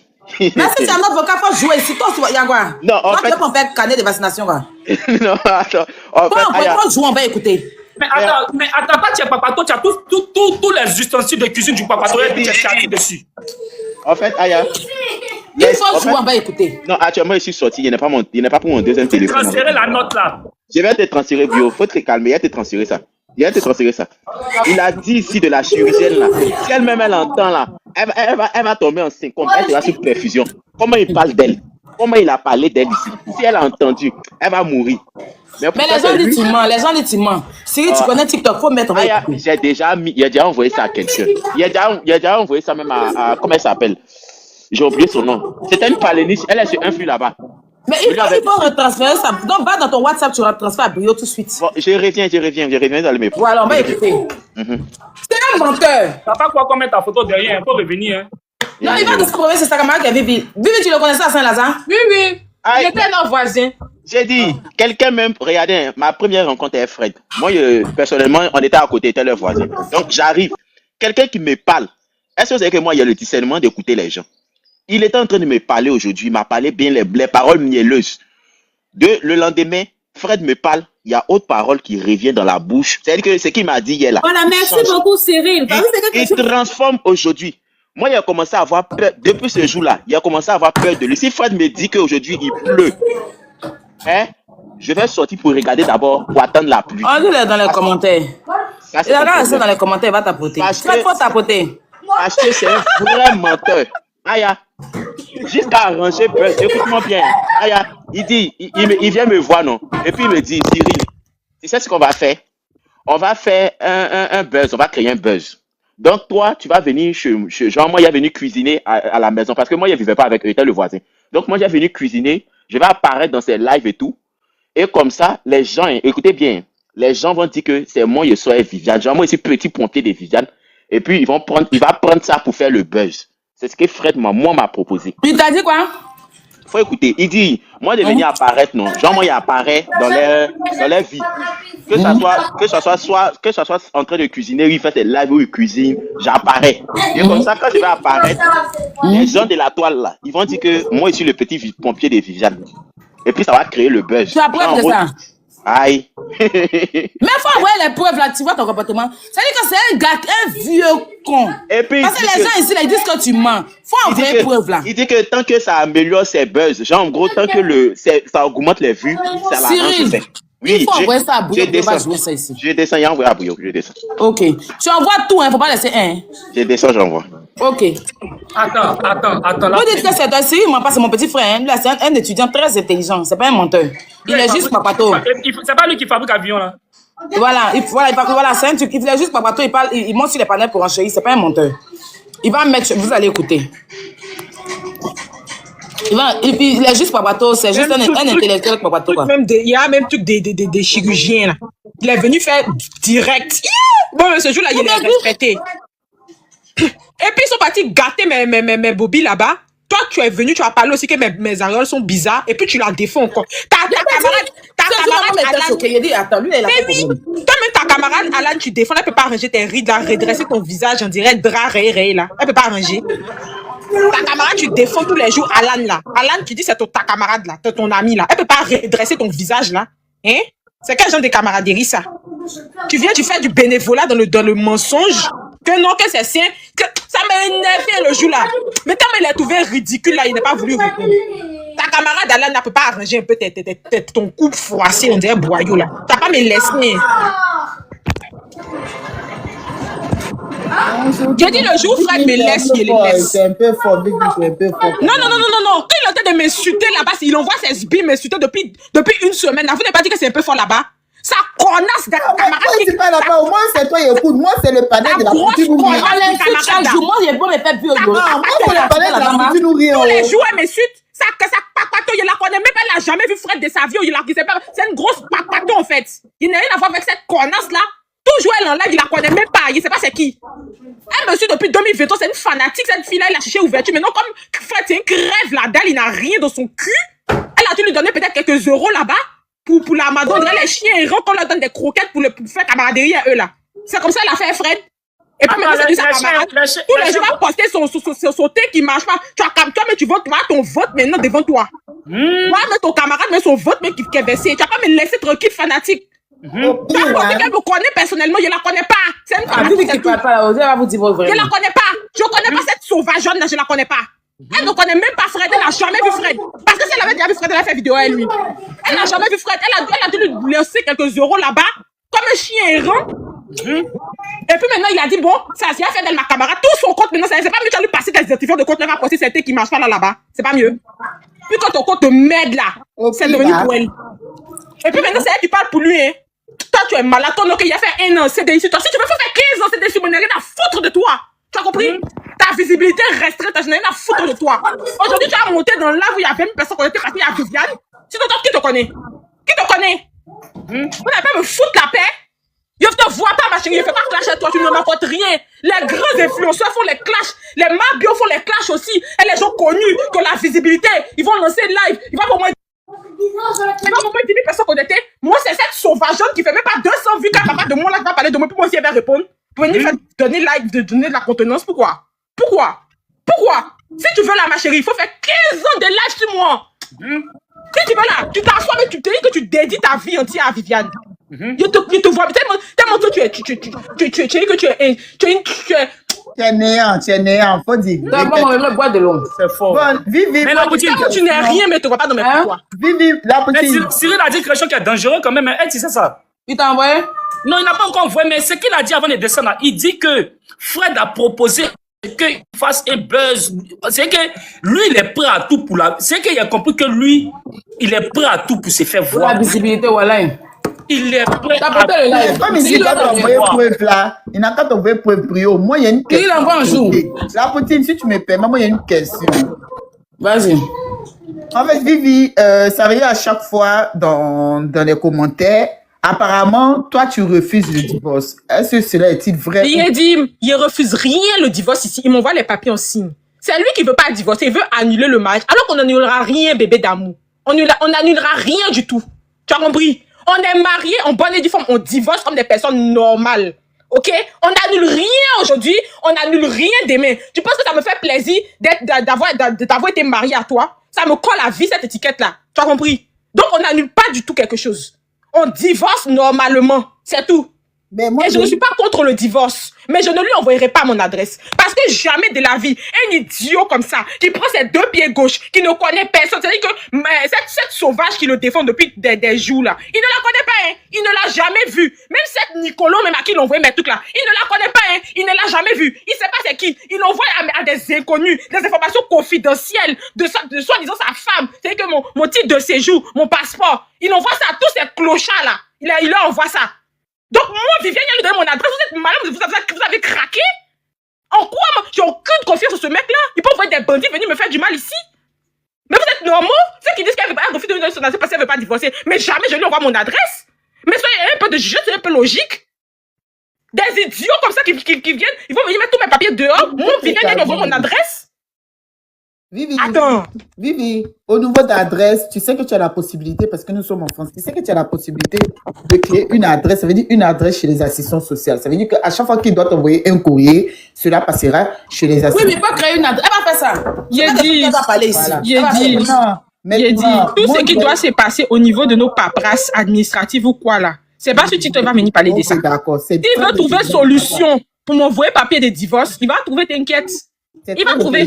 Mais si c'est un autre vocal, il faut jouer. Si toi, il y a quoi? Non, en fait. Tu veux qu'on fait canet de vaccination, quoi? Non, attends. En fait, Aya. Faut jouer, on va écouter. Mais attends, pas tu as papato, tu as tous les ustensiles de cuisine du papato et tu as chargé dessus. En fait, Aya. Il faut jouer, on va écouter. Non, actuellement, je suis sorti. Il n'est pas pour mon deuxième téléphone. Transférer la note là. Je vais te transférer, Bio. Faut te calmer. Il va te transférer ça. Il a dit ici de la chirurgienne là. Si elle-même elle entend là, elle va tomber enceinte. Elle sera sous perfusion. Comment il parle d'elle? Comment il a parlé d'elle ici? Si elle a entendu, elle va mourir. Mais les gens disent tu mens. Si tu connais TikTok, faut mettre. J'ai déjà envoyé ça à quelqu'un. Il a déjà envoyé ça même à comment elle s'appelle? J'ai oublié son nom. C'était une paléniche. Elle est sur un flux là-bas. Mais il faut retransférer ça. Donc, va dans ton WhatsApp, tu retransfères à Brio tout de suite. Bon, je reviens dans le métro. Voilà, on va écouter. C'est un menteur. T'as pas quoi qu'on mette ta photo derrière, il faut revenir. Hein. Non, il va de se prouver, c'est sa camarade qui a Vivi. Vivi, tu le connaissais à Saint-Lazare? Oui. Il était notre voisin. J'ai dit, quelqu'un même, regardez, ma première rencontre avec Fred. Moi, personnellement, on était à côté, était leur voisin. Donc, j'arrive. Quelqu'un qui me parle. Est-ce que vous savez que moi, il y a le discernement d'écouter les gens? Il était en train de me parler aujourd'hui, il m'a parlé bien les paroles mielleuses. Le lendemain, Fred me parle, il y a autre parole qui revient dans la bouche. C'est-à-dire que ce qu'il m'a dit hier là. Voilà, merci beaucoup Cyril. Il transforme aujourd'hui. Moi, il a commencé à avoir peur, depuis ce jour-là, il a commencé à avoir peur de lui. Si Fred me dit qu'aujourd'hui il pleut, hein, je vais sortir pour regarder d'abord, pour attendre la pluie. On dit dans les commentaires. Il a regardé dans les commentaires, il va tapoter. Fred, faut tapoter. Parce que c'est un vrai menteur. Aya, jusqu'à arranger Buzz, écoute-moi bien. Aya, il dit, il vient me voir, non? Et puis il me dit, Cyril, tu sais ce qu'on va faire? On va faire un buzz, on va créer un buzz. Donc toi, tu vas venir genre moi, il est venu cuisiner à la maison, parce que moi, il ne vivait pas avec eux, il était le voisin. Donc moi, j'ai venu cuisiner, je vais apparaître dans ses lives et tout. Et comme ça, les gens, écoutez bien, les gens vont dire que c'est moi, je suis Viviane. Genre moi, je suis petit pompier de Viviane. Et puis, il va prendre ça pour faire le buzz. C'est ce que Fred m'a proposé. Il t'a dit quoi? Faut écouter. Il dit, moi de venir apparaître, non. Genre, moi, il apparaît dans leur vie. Que ça soit en train de cuisiner, il fait des lives où il cuisine, j'apparais. Et comme ça, quand je vais apparaître, les gens de la toile, là, ils vont dire que moi, je suis le petit pompier de Viviane. Et puis, ça va créer le buzz. Tu as preuve de ça? Aïe. Mais faut envoyer les preuves là, tu vois ton comportement. Ça veut dire que c'est un gars, un vieux con. Et puis, parce que les gens ici, là, ils disent que tu mens. Faut envoyer les preuves là. Il dit que tant que ça améliore ses buzz, genre en gros, tant que ça augmente les vues, ça la rend tout fait. Oui, il faut envoyer ça à Bouillon, on va jouer ça ici. Je descends, il y a envoyé à Bouillon, je descends. Ok. Tu envoies tout, hein, faut pas laisser un. Je descends, j'envoie. Ok. Attends. Vous dites que c'est toi, Cyril, moi, pas, c'est mon petit frère. Hein. Là, c'est un étudiant très intelligent, c'est pas un menteur. Il est juste papato. C'est pas lui qui fabrique avion là. Voilà, c'est un truc. Il est juste papato, il monte sur les panels pour enchérir, c'est pas un menteur. Il va mettre, vous allez écouter. Il est juste papato, c'est juste un intellectuel papato. Il y a même truc des chirurgiens là. Il est venu faire direct. Bon, ce jour-là, il est respecté. Et puis ils sont partis gâter mes bobis là-bas. Toi, tu es venu, tu as parlé aussi que mes aréoles sont bizarres. Et puis tu la défends encore. Ta camarade Alan, tu défends. Elle peut pas arranger tes rides là, redresser ton visage, on dirait drap ré là. Elle peut pas arranger. Ta camarade, tu défends tous les jours Alan là. Alan, tu dis c'est ta camarade là, ton ami là. Elle peut pas redresser ton visage là. Hein? C'est quel genre de camaraderie ça? Tu viens, tu fais du bénévolat dans le mensonge. Que non, que c'est sien. Que ça m'a énervé le jour là. Mais quand il est trouvé ridicule là, il n'a pas voulu répondre. Ta camarade Alan ne peut pas arranger un peu ton coupe froissé, on dirait boyau là. T'as pas me laissé. J'ai dit le jour où Fred me laisse, il les laisse. C'est un peu fort, Vivi, c'est un peu fort. Non. Quand il était de m'insulter là-bas, il envoie ses sbires m'insulter depuis une semaine. Vous n'avez pas dit que c'est un peu fort là-bas? Ça connasse d'un camarade Pourquoi tu parles là-bas? Au moins, c'est toi, écoute. Moi, c'est le panel de la grosse petite nourrir. connasse. On l'insulte chaque jour. Moi, j'ai beau me faire plus au bureau. Moi, c'est le panel de la petite nourrir. Tous les jours, elle m'insulte. Ça papato, il la connaît même pas, elle n'a jamais vu Fred de sa vie. C'est une grosse papato en fait. Il n'a rien à voir avec cette connasse-là. Toujours elle en live, il la connaît même pas. Il sait pas c'est qui. Elle me suit depuis 2020, c'est une fanatique, cette fille-là, elle a cherché ouverture. Maintenant, comme Fred, c'est une crève la dalle, il n'a rien dans son cul. Elle a dû lui donner peut-être quelques euros là-bas pour la madone. Les chiens errants qu'on leur donne des croquettes pour faire camaraderie à eux là. C'est comme ça elle a fait Fred. Et puis maintenant, c'est du sa camarade. Tous les jours, il va poster son thé qui marche pas. Tu as comme toi, mais tu votes, tu vois ton vote maintenant devant toi. Moi, mais ton camarade, mais son vote, mais qui est baissé. Tu vas pas me laisser tranquille, fanatique. Tu as pensé qu'elle me connaît personnellement, je la connais pas. C'est une fanatique. Tu parles pas, je vais vous dire votre vrai. Je la connais pas. Je connais pas cette sauvageonne là, je la connais pas. Elle ne connaît même pas Fred, elle n'a jamais vu Fred. Parce que si elle avait déjà vu Fred, elle a fait vidéo à lui. Elle n'a jamais vu Fred, elle a dû lui laisser quelques euros là-bas, comme un chien errant. Et puis maintenant, il a dit, bon, ça a fait d'elle ma camarade, tout son compte maintenant, c'est pas mieux, tu vas lui passer tes identifiants de compte, elle va poster cette qui marche pas là-bas. C'est pas mieux. Puis quand ton compte te m'aide là, c'est devenu pour elle. Et puis maintenant, c'est elle qui parle pour lui, hein. Toi, tu es malade, ton il a fait 1 an CDI sur toi. Si tu veux faire 15 ans CDI sur moi, il n'y a rien à foutre de toi. Tu as compris? Ta visibilité restreinte, tu n'as rien à foutre de toi. Aujourd'hui, tu as monté dans là où il y a 20 personnes qui ont été parties à Viviane. Sinon, toi, qui te connaît? Qui te connaît? Vous n'avez pas me foutre la paix? Je ne te vois pas, ma chérie, je ne fais pas clash à toi, tu ne m'apportes rien. Les grands influenceurs font les clashs, les Mabio font les clashs aussi. Et les gens connus qui ont la visibilité, ils vont lancer live, il va pour moi. Il va pour moi 10 000 personnes connectées. Moi, c'est cette sauvageonne qui fait même pas 200 vues quand papa de moi là va parler de moi, puis moi aussi elle va répondre. Pour venir donner live, donner de la contenance. Pourquoi? Si tu veux là, ma chérie, il faut faire 15 ans de live sur moi. Si tu veux là, tu t'assois, mais tu te dis que tu dédies ta vie entière à Viviane. Je te vois tellement que tu es néant, faut dire. D'abord, on va boire de l'eau. C'est fort. Bon, Vivi, Mais la poutine, tu n'es rien, mais tu ne vois pas dans mes pourquoi. Vivi, la mais poutine. Cyril a dit quelque chose qui est dangereux quand même. Elle, tu sais ça? Il t'a envoyé? Non, il n'a pas encore envoyé, mais ce qu'il a dit avant de descendre, il dit que Fred a proposé qu'il fasse un buzz. C'est que lui, il est prêt à tout pour la... C'est qu'il a compris que lui, il est prêt à tout pour se faire Pour voir. la visibilité, voilà. Il est prêt T'as porté le live. Comme il dit, quand t'envoyer preuve là, il n'a qu'à t'envoyer preuve prio. Moi, il y a une question. Il envoie un jour. La poutine, si tu me permets, moi, il y a une question. Vas-y. En fait, Vivi, ça veut dire à chaque fois dans les commentaires, apparemment, toi, tu refuses le divorce. Est-ce que cela est-il vrai? Il a dit, il refuse rien le divorce ici. Il m'envoie les papiers en signe. C'est lui qui veut pas divorcer, il veut annuler le mariage. Alors qu'on n'annulera rien, bébé d'amour. On n'annulera rien du tout. Tu as compris? On est mariés en bonne et due forme, on divorce comme des personnes normales. Ok? On n'annule rien aujourd'hui, on n'annule rien demain. Tu penses que ça me fait plaisir d'avoir été marié à toi? Ça me colle à vie cette étiquette-là. Tu as compris? Donc on n'annule pas du tout quelque chose. On divorce normalement, c'est tout. Mais moi, Et je ne suis pas contre le divorce, mais je ne lui envoyerai pas mon adresse. Parce que jamais de la vie, un idiot comme ça, qui prend ses 2 pieds gauche, qui ne connaît personne, c'est-à-dire que cette sauvage qui le défend depuis des jours là, il ne la connaît pas, hein. Il ne l'a jamais vue. Même cette Nicolo, même à qui il envoie mes trucs là, il ne la connaît pas, hein. Il ne l'a jamais vue. Il sait pas c'est qui. Il envoie à des inconnus, des informations confidentielles de soi-disant sa femme. C'est-à-dire que mon titre de séjour, mon passeport, il envoie ça à tous ces clochards là. Il leur envoie ça. Donc, moi, Viviane, il lui donne mon adresse. Vous êtes malade, vous avez craqué? En quoi, moi? J'ai aucune confiance en ce mec-là. Il peut envoyer des bandits venir me faire du mal ici. Mais vous êtes normaux? Ceux qui disent qu'elle veut pas refuser de lui donner son adresse parce qu'elle veut pas divorcer. Mais jamais je lui envoie mon adresse. Mais soyez un peu de jeu, c'est un peu logique. Des idiots comme ça qui viennent, ils vont venir mettre tous mes papiers dehors. Moi, Viviane, il envoie mon adresse. Vivi, Attends. Vivi, au niveau d'adresse, tu sais que tu as la possibilité, parce que nous sommes en France, tu sais que tu as la possibilité de créer une adresse, ça veut dire une adresse chez les assistants sociaux. Ça veut dire qu'à chaque fois qu'il doit t'envoyer un courrier, cela passera chez les assistants. Oui, mais pas créer une adresse. Elle va faire ça. J'ai dit. Elle va parler ici. Voilà. J'ai dit. J'ai dit. Tout ce qui doit se passer au niveau de nos paperasses administratives ou quoi là, c'est pas sur TikTok va venir parler de ça. D'accord. S'il veut trouver solution pour m'envoyer papier de divorce, il va trouver, t'inquiète. Il va trouver.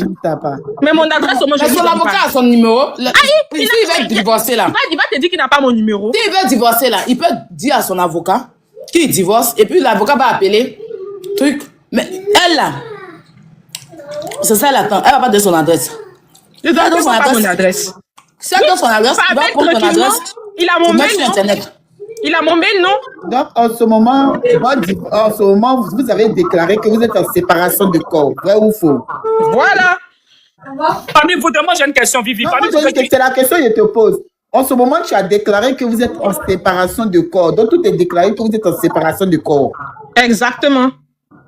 Mais mon adresse, moi, je Mais son avocat a son numéro. S'il veut divorcer là. Il va te dire qu'il n'a pas mon numéro. S'il veut divorcer là, il peut dire à son avocat qu'il divorce et puis l'avocat va appeler truc. Mais elle là, c'est ça, elle attend. Elle va pas donner son adresse. Je dois Elle donne son pas mon adresse. adresse. Si elle donne son adresse, tu dois Avec prendre ton tranquillement, adresse. il a mon Tu mets mail, sur non? Internet. Il a mon mail, non? Donc, en ce moment, vous avez déclaré que vous êtes en séparation de corps. Vrai ou faux? Voilà. Parmi vous deux, moi j'ai une question, Vivi. Non, Parmi moi, vous deux, c'est la question que je te pose. En ce moment, tu as déclaré que vous êtes en séparation de corps. Donc, tout est déclaré que vous êtes en séparation de corps. Exactement.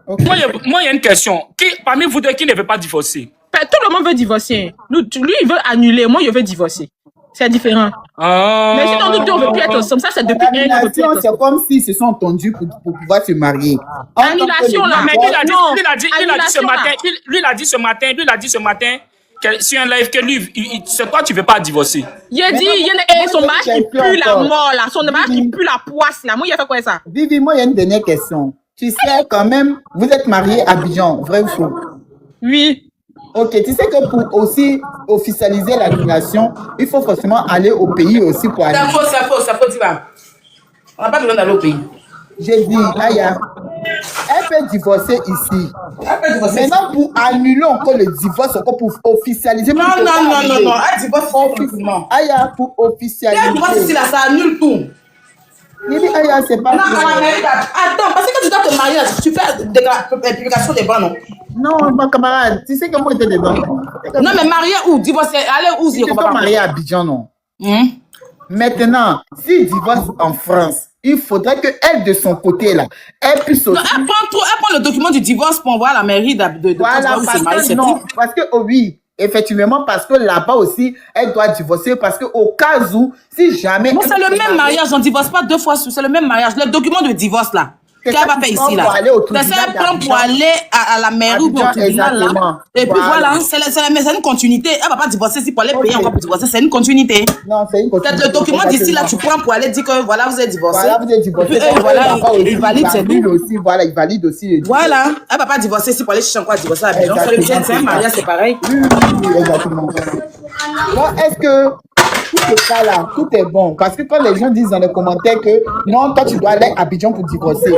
Ok. moi, il y a une question. Parmi vous deux, qui ne veut pas divorcer? Tout le monde veut divorcer. Lui, il veut annuler. Moi, je veux divorcer. C'est différent. Mais sinon, nous deux, on ne veut plus être ensemble. Ça, c'est depuis un an, on ne veut plus L'annulation, être c'est ensemble. comme s'ils se sont entendus pour pouvoir se marier. Annulation, là, Mais Non, il a dit annulation, ce matin sur un live que lui, c'est toi, tu ne veux pas divorcer. Il a dit, il y a son mari qui pue la mort, là. Son mari qui pue la poisse, là. Moi, il a fait quoi, ça? Vivi, moi, il y a une dernière question. Tu sais, quand même, vous êtes mariés à Abidjan, vrai ou faux? Oui. Ok, tu sais que pour aussi officialiser l'annulation, il faut forcément aller au pays aussi pour C'est annuler. faux, c'est faux, c'est faux, tu vas. On n'a pas besoin d'aller au pays. J'ai dit, Aya, elle peut divorcer ici. Elle peut divorcer. Maintenant, pour annuler encore le divorce, encore pour officialiser. Non, pour non, non, annuler. non, non. Elle divorce tranquillement. Aya, pour officialiser. Elle divorce ici, là, ça annule tout. Il dit, Aya, c'est pas. Non, à l'Amérique, attends, parce que tu dois te marier, là, tu fais des publications des bancs, non? Non, mon camarade, tu sais comment était dedans. Non, mais marier où? Divorcer, aller où? Ils sont mariés à Abidjan, non? Maintenant, s'ils divorcent en France, il faudrait qu'elle, de son côté, là, elle puisse aussi. Non, elle prend le document du divorce pour envoyer à la mairie de Voilà, où parce c'est marié, que, c'est non, tout. parce que, oh oui, effectivement, parce que là-bas aussi, elle doit divorcer, parce que au cas où, si jamais... Non, c'est le même mariage, on ne divorce pas deux fois, c'est le même mariage. Le document de divorce, là, C'est qu'elle ça va qui faire prend ici, là. pour aller au C'est ça, tribunal elle prend pour d'Abidjan. aller à la mairie ou bien au Abidjan, tribunal, là. exactement. Et puis Voilà. voilà, c'est une continuité. Elle ne va pas divorcer ici pour aller payer encore pour divorcer, c'est une continuité. Non, c'est une Peut-être le document d'ici, là, tu prends pour aller dire que voilà, vous êtes divorcé. Voilà, vous êtes divorcé. Et puis, voilà, il valide, c'est tout. aussi, voilà, il valide aussi. Voilà, elle ne va pas divorcer ici pour aller chercher encore à divorcer à Abidjan. C'est un mariage, c'est pareil. Oui, exactement. Donc, est-ce que tout est ça là, tout est bon? Parce que quand les gens disent dans les commentaires que non, toi tu dois aller à Abidjan pour divorcer.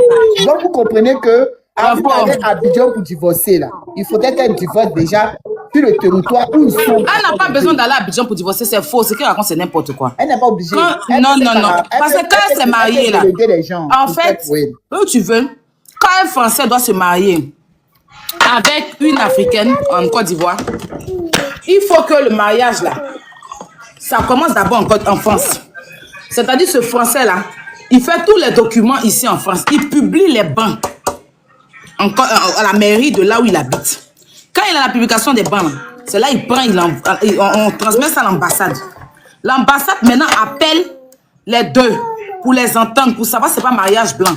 Donc, vous comprenez que avant d'aller à Abidjan pour divorcer, là, il faudrait qu'elle divorce déjà sur le territoire où ils sont. Elle n'a pas besoin d'aller à Abidjan pour divorcer, c'est faux. Ce qu'elle raconte, c'est n'importe quoi. Elle n'est pas obligée. Non, non, non. Parce que quand elle s'est mariée, là, en fait, où tu veux, quand un Français doit se marier avec une Africaine en Côte d'Ivoire, il faut que le mariage, là, ça commence d'abord en France. C'est-à-dire ce Français-là, il fait tous les documents ici en France. Il publie les bancs à la mairie de là où il habite. Quand il a la publication des bancs, c'est là il prend, on transmet ça à l'ambassade. L'ambassade maintenant appelle les deux pour les entendre, pour savoir c'est pas mariage blanc.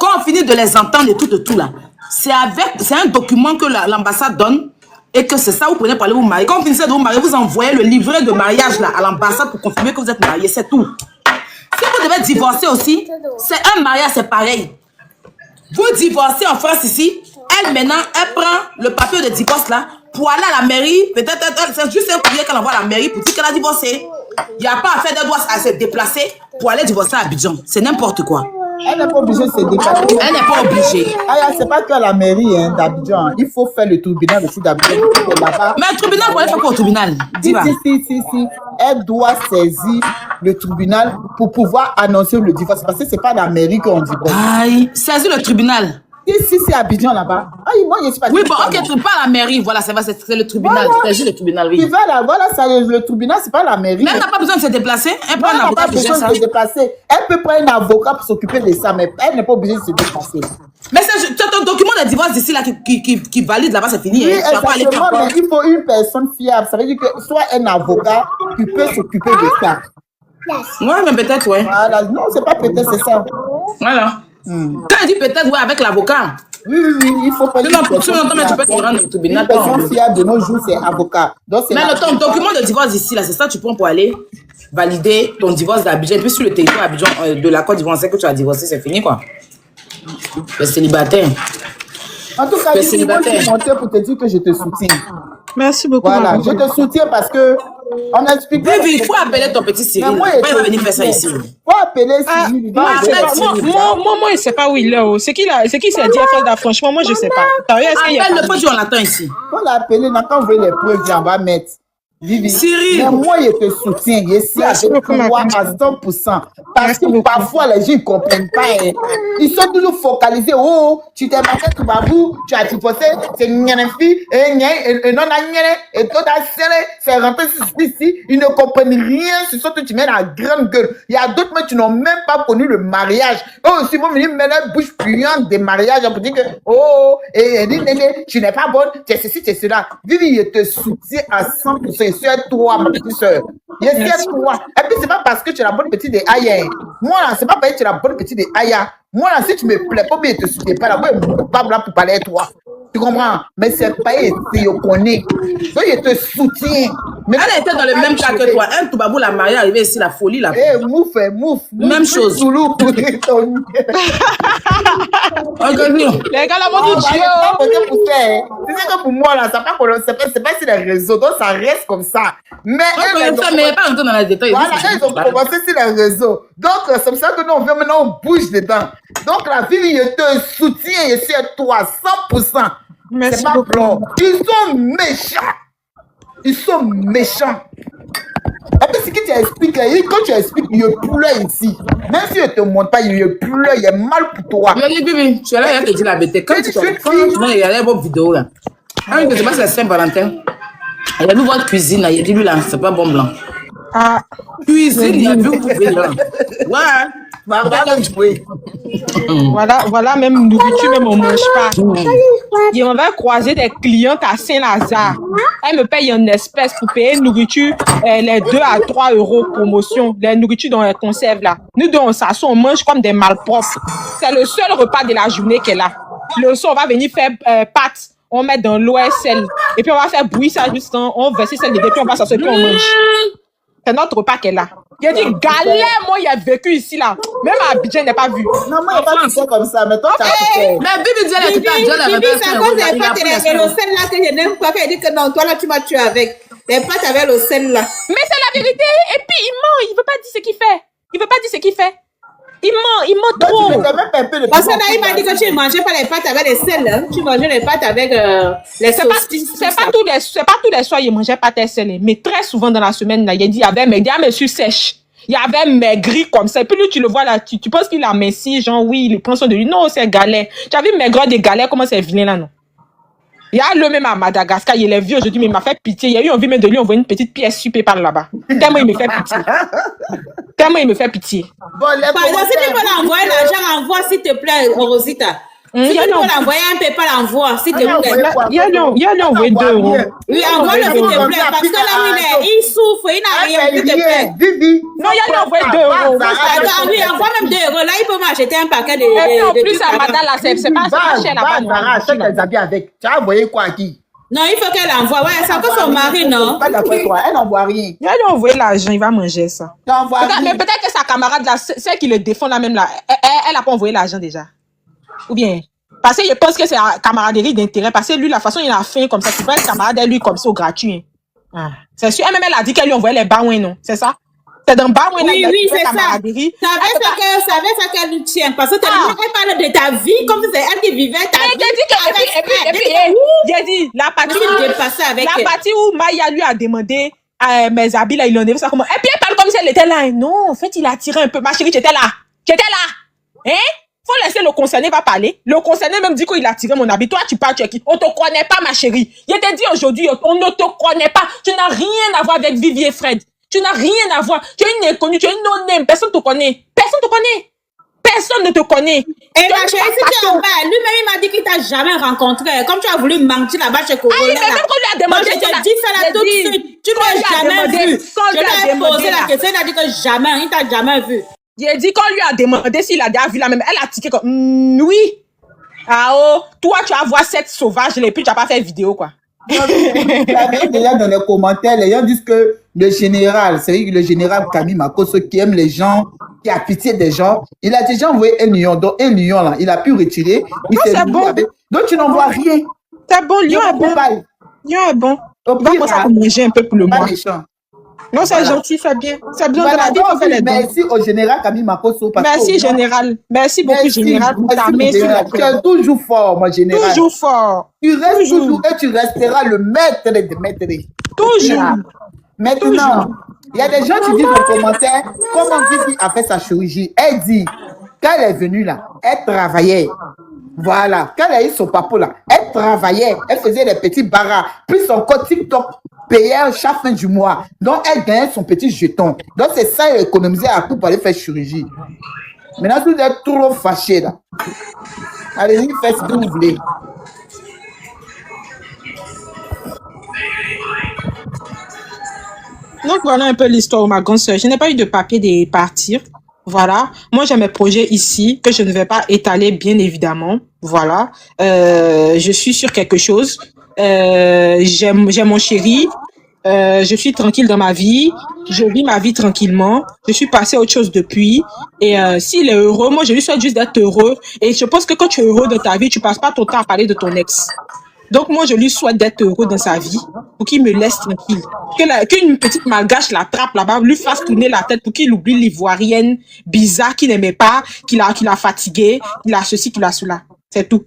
Quand on finit de les entendre et tout là, c'est un document que l'ambassade donne et que c'est ça vous prenez pour aller vous marier. Quand vous finissez de vous marier, vous envoyez le livret de mariage là à l'ambassade pour confirmer que vous êtes mariés, c'est tout. Si vous devez divorcer aussi, c'est un mariage, c'est pareil. Vous divorcez en France ici, elle maintenant, elle prend le papier de divorce là pour aller à la mairie. Peut-être, c'est juste un courrier qu'elle envoie à la mairie pour dire qu'elle a divorcé. Il n'y a pas à faire des doigts à se déplacer pour aller divorcer à Abidjan. C'est n'importe quoi. Elle n'est pas obligée de se déplacer. Elle n'est pas obligée. Ah, c'est pas que la mairie d'Abidjan. Il faut faire le tribunal aussi d'Abidjan. Mais le tribunal, pour aller faire quoi au tribunal? Si. Elle doit saisir le tribunal pour pouvoir annoncer le divorce. Parce que c'est pas la mairie qu'on divorce. Aïe, saisir le tribunal. Si c'est Abidjan là-bas. Aïe, moi, je suis pas. Oui, bon, ok, tu pas la mairie. Voilà, c'est le tribunal. Voilà. C'est juste le tribunal, oui. Tu vas là, voilà, ça, le tribunal, c'est pas la mairie. Mais elle n'a pas besoin de se déplacer. Elle prend un Elle n'a avocat pas pour gérer besoin ça. de se déplacer. Elle peut prendre un avocat pour s'occuper de ça, mais elle n'est pas obligée de se déplacer. Mais c'est ton document de divorce d'ici là qui valide là-bas, c'est fini. Oui, Hein. Tu vas pas aller exactement, faire mais il faut une personne fiable. Ça veut dire que soit un avocat qui peut s'occuper de ça. Ouais, mais peut-être, ouais. Voilà, non, c'est pas peut-être, c'est ça. Voilà. Quand elle dit peut-être, ouais, avec l'avocat. Oui, il faut pas. Mais tu peux te rendre au tribunal. Une personne fiable de nos jours, c'est avocat. Donc, c'est Mais ton document de divorce d'ici là, c'est ça, tu prends pour aller valider ton divorce d'Abidjan. Et puis sur le territoire Abidjan de la Côte d'Ivoire, on sait que tu as divorcé, c'est fini quoi. Le célibataire. En tout cas, Le je suis célibataire. monté pour te dire que je te soutiens. Merci beaucoup. Voilà, maman. je te soutiens parce que On explique. Vivi, il faut appeler ton petit Cyril. Mais moi, Pourquoi il va venir faire ça ici? Faut appeler Cyril. Moi, je sais pas où il est. C'est qui s'est dit à faire ça? Franchement, moi, je sais pas. Appelle le pote, on l'attend ici. Faut l'appeler, on attend envoyer les preuves, on va mettre. Vivi, Cyril. mais moi, je te soutiens. Je suis avec toi à 100%. Parce que parfois, les gens ne comprennent pas. Hein. Ils sont toujours focalisés. Oh, tu t'es marqué tout babou, tu as divorcé, c'est une fille, et non, et toi, c'est rentré ici. Ils ne comprennent rien. Ce sont que tu mets la grande gueule. Il y a d'autres, mais tu n'ont même pas connu le mariage. Eux aussi, vont venir mettre la bouche puante des mariages pour dire que, oh, tu n'es pas bonne, tu es ceci, tu es cela. Vivi, je te soutiens à 100%. Je suis à toi, ma petite soeur. Je suis à toi. Et puis, c'est pas parce que tu es la bonne petite de Aya. Moi, là, c'est pas parce que tu es la bonne petite de Aya. Moi, là, si tu me plais pas, mais je te soutiens pas là. Moi, je ne suis pas là pour parler à toi. Tu comprends? Mais c'est pas si je connais. Donc, je te soutiens. Mais elle était dans le même cas que toi. Un Toubabou l'a marié, arrivé ici, la folie là. Eh, mouf. Même chose. Les gars, là, mon Dieu. C'est ça que pour moi, là, c'est pas sur les réseaux. Donc, ça reste comme ça. Mais mais pas entrer dans les détails. Voilà, ils ont commencé sur les réseaux. Donc, c'est comme ça que nous, on vient maintenant, on bouge dedans. Donc, la vie, je te soutiens, je suis à toi, 100%. Merci c'est pas blanc. Ils sont méchants. Ils sont méchants. Et puis, ce que tu expliques, quand tu expliques, il pleure ici. Même si je ne te montre pas, il pleure, il est mal pour toi. Je dis, Bibi, tu es là, il y a qui dit la bêtise. Quand tu regardais vos vidéos, là. Ah, je ne sais pas si c'est Saint-Valentin. Il a vu votre cuisine, là. Il a dit, lui, là, c'est pas bon blanc. Ah, cuisine, il a vu vous pouvez, là. Ouais. Voilà, même nourriture, même on ne mange pas. Et on va croiser des clientes à Saint-Lazare. Elles me payent en espèces pour payer nourriture, les 2 à 3 euros promotion, les nourritures dans les conserves là. Nous deux, on s'assoit, on mange comme des malpropres. C'est le seul repas de la journée qu'elle a. Le soir, on va venir faire pâtes, on met dans l'OSL. Et puis on va faire bouillir ça juste, on verser celle de puis on va s'asseoir, puis on mange. C'est notre repas qu'elle a. Il a dit, galère, moi, il a vécu ici, là. Même à Abidjan, il n'a pas vu. Non, moi, il n'y a pas de comme ça, mais toi, tu as fait. Mais Bibi dit, elle est tout à l'heure, Bibi, c'est à cause des pâtes et le sel là que je n'aime pas. Elle dit que non, toi, là, tu m'as tué avec. Les pâtes avec le sel là. Mais c'est la vérité. Et puis, il ment. Il ne veut pas dire ce qu'il fait. Il ne veut pas dire ce qu'il fait. Il ment trop. Parce que là, il m'a dit que tu ne mangeais pas les pâtes avec les sel. Hein. Tu mangeais les pâtes avec les saucisses. C'est pas tous les soirs, il mangeait pas tes sel. Mais très souvent dans la semaine, là, il a dit, il y avait monsieur sèche. Il y avait maigri comme ça. Et puis lui, tu le vois là, tu penses qu'il a messi, genre oui, il prend soin de lui. Non, c'est galet. Tu as vu maigre des galets, comment c'est vilain là, non? Il y a le même à Madagascar, il est vieux aujourd'hui, mais il m'a fait pitié. Il y a eu envie même de lui envoyer une petite pièce super par là-bas. Tellement il me fait pitié. Tellement il me fait pitié. Bon, par exemple, si tu peux l'envoyer l'argent, envoie s'il te plaît, Rosita. Si tu peux l'envoyer un PayPal, envoie s'il te plaît. Il y a lui envoyé 2 euros. Oui, envoie-le s'il te plaît. Parce que là, il souffre, il n'a rien, s'il te plaît. Non, il y a lui envoyé 2 euros. Oui, envoie même 2 euros. Là, il peut m'acheter un paquet de. Et puis en plus, à Madame, là, c'est pas cher là-bas. Achète tes habits avec. Tu as envoyé quoi à qui? Non, il faut qu'elle envoie. Ouais, c'est encore son mari, non? Pas d'accord avec toi. Elle n'envoie rien. Il a lui envoyé l'argent, il va manger ça. Mais peut-être que sa camarade, là, celle qui le défend là même, là, elle n'a pas envoyé l'argent déjà. Ou bien, parce que je pense que c'est la camaraderie d'intérêt. Parce que lui, la façon il a fait comme ça, tu peux être camarade à lui comme ça au gratuit. Ah. C'est sûr, elle-même, elle a dit qu'elle lui envoyait les baouins, non? C'est ça? C'est dans baouin, oui, c'est ça. Savais ça qu'elle nous tient. Parce que elle parle de ta vie comme si c'est elle qui vivait ta vie. Il a dit, la partie où Maya lui a demandé mes habits, là, il en a vu ça comment. Et puis elle parle comme si elle était là. Non, en fait, il a tiré un peu. Ma chérie, tu étais là. Tu étais là. Hein? Faut laisser le concerné va parler. Le concerné même dit qu'il a tiré mon habit. Toi, tu parles, tu es qui? On te connaît pas, ma chérie. Je t'ai dit aujourd'hui, on ne te connaît pas. Tu n'as rien à voir avec Vivier Fred. Tu n'as rien à voir. Tu es une inconnue, tu es une non-name. Personne ne te connaît. Personne ne te connaît. Personne ne te connaît. Et ma chérie, si tu es en bas, lui-même, il m'a dit qu'il t'a jamais rencontré. Comme tu as voulu mentir là-bas chez Corona. Ah, mais même quand lui a demandé. Moi, je te dis ça là tout de suite. Tu ne l'as jamais vu. Je lui ai posé la question, il a dit que jamais. Il t'a jamais vu. Il a dit qu'on lui a demandé s'il a déjà vu la même. Elle a tiqué comme, oui. Ah oh, toi, tu vas voir cette sauvage et puis tu n'as pas fait vidéo, quoi. Déjà dans les commentaires, les gens disent que le général, c'est vrai que le général Camille Makosso qui aime les gens, qui a pitié des gens, il a déjà envoyé 1 million. Donc 1 million là, il a pu retirer. C'est bon. Donc tu n'en vois rien. C'est bon, Lyon est bon. Lyon est bon. Va commencer à manger un peu pour le mois. Non, c'est gentil, c'est bien. C'est bien de Voilà, la vie, donc, faut faire les dons. merci au général Camille Makosso. parce Merci, que- général. Merci beaucoup, Merci, général, pour ta merci, main mon sur général. le Tu cœur. es toujours fort, mon général. Toujours fort. Tu restes toujours. toujours et tu resteras le maître des maîtres. Toujours. Maintenant, il y a des gens qui disent en commentaire comment Vivi a fait sa chirurgie. Elle dit, quand elle est venue là, elle travaillait. Voilà, quand elle a eu son papa là, elle travaillait, elle faisait des petits barras. Puis son code TikTok payait chaque fin du mois. Donc elle gagnait son petit jeton. Donc c'est ça, elle économisait à tout pour aller faire chirurgie. Maintenant, vous êtes trop fâchés là. Allez-y, faites ce que vous voulez. Donc voilà un peu l'histoire de ma grande sœur. Je n'ai pas eu de papier de partir. Voilà. Moi, j'ai mes projets ici que je ne vais pas étaler, bien évidemment. Voilà. Je suis sur quelque chose. J'ai mon chéri. Je suis tranquille dans ma vie. Je vis ma vie tranquillement. Je suis passée à autre chose depuis. Et s'il est heureux, moi, je lui souhaite juste d'être heureux. Et je pense que quand tu es heureux dans ta vie, tu passes pas ton temps à parler de ton ex. Donc, moi, je lui souhaite d'être heureux dans sa vie pour qu'il me laisse tranquille. Qu'une petite malgache l'attrape là-bas, lui fasse tourner la tête pour qu'il oublie l'ivoirienne bizarre qu'il n'aimait pas, qu'il a fatigué, qu'il a ceci, qu'il a cela. C'est tout.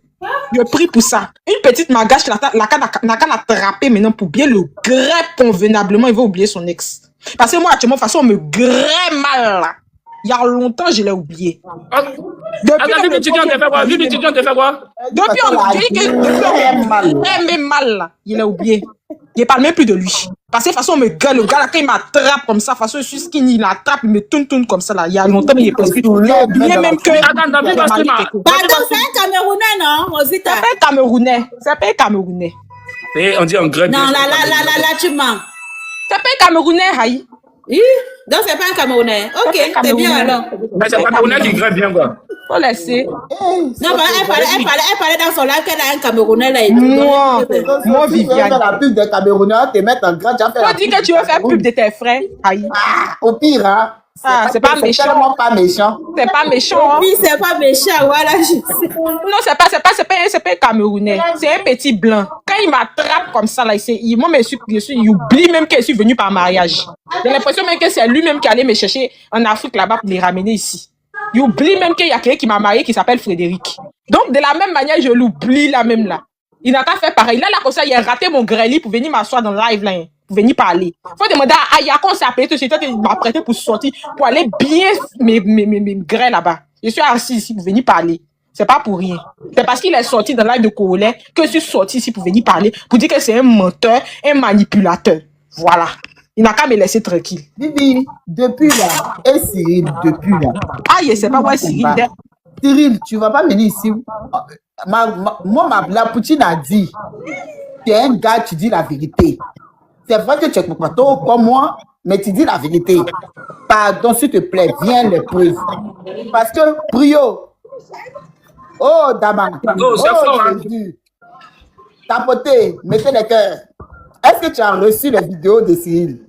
Je prie pour ça. Une petite malgache n'a qu'à l'attraper maintenant pour bien le greffer convenablement. Il va oublier son ex. Parce que moi, actuellement, de toute façon, on me greffe mal là. Il y a longtemps, je l'ai oublié. Attends, Vivi étudiante, t'as fait quoi? Vivi étudiante, t'as fait quoi? Depuis on même mal là, il a oublié. Je parle même plus de lui. Parce que de toute façon, le gars là, quand il m'attrape comme ça, de toute façon, je suis skinny, il attrape, il me tourne comme ça là. Il y a longtemps, mais il est presque. Il a oublié même que. Attends, Vivi, parce que Pardon, c'est un Camerounais, non, Rosita? C'est pas un Camerounais. C'est pas un Camerounais. Et on dit en grec. Non, là, tu mens. C'est pas un Camerounais, Haï. Oui? Donc, c'est pas un Camerounais. Ok, C'est pas c'est bien Camerounais. alors. Mais c'est pas Camerounais qui grève bien, quoi. Faut laisser. Non, bah, elle parlait dans son live qu'elle a un Camerounais là. Et tout. Moi, moi, Si tu veux Viviane. faire la pub des Camerounais, te mettre en grand, tu vas faire Toi, la dis pub que tu veux faire pub de tes frères, Haï. Au pire, hein. C'est pas méchant. tellement pas méchant. C'est pas méchant, hein. Oui, c'est pas méchant, voilà, je sais. Non, c'est pas un Camerounais. C'est un petit blanc. Quand il m'attrape comme ça, là, moi, il oublie même que je suis venue par mariage. J'ai l'impression même que c'est lui-même qui allait me chercher en Afrique là-bas pour les ramener ici. Il oublie même qu'il y a quelqu'un qui m'a marié qui s'appelle Frédéric. Donc, de la même manière, je l'oublie là même là. Il n'a qu'à faire pareil. Là, comme ça, il a raté mon grêli pour venir m'asseoir dans le live là. Pour venir parler. Faut demander à Aya qu'on s'est appelé tout de suite. Il m'a prêté pour sortir, pour aller bien mes grès là-bas. Je suis assis ici pour venir parler. C'est pas pour rien. C'est parce qu'il est sorti dans le live de Congolais que je suis sorti ici pour venir parler, pour dire que c'est un menteur, un manipulateur. Voilà. Il n'a qu'à me laisser tranquille. Vivi, depuis là, et Cyril, depuis là. Ah, je sais pas moi, Cyril. Cyril, tu vas pas venir ici. La Poutine a dit, tu es un gars, tu dis la vérité. C'est vrai que tu es copato comme moi, mais tu dis la vérité. Pardon, s'il te plaît, viens les preuves. Parce que, Brio, oh, Dama, Oh, c'est fort, hein. Jésus, tapotez, mettez les cœurs. Est-ce que tu as reçu les vidéos de Cyril?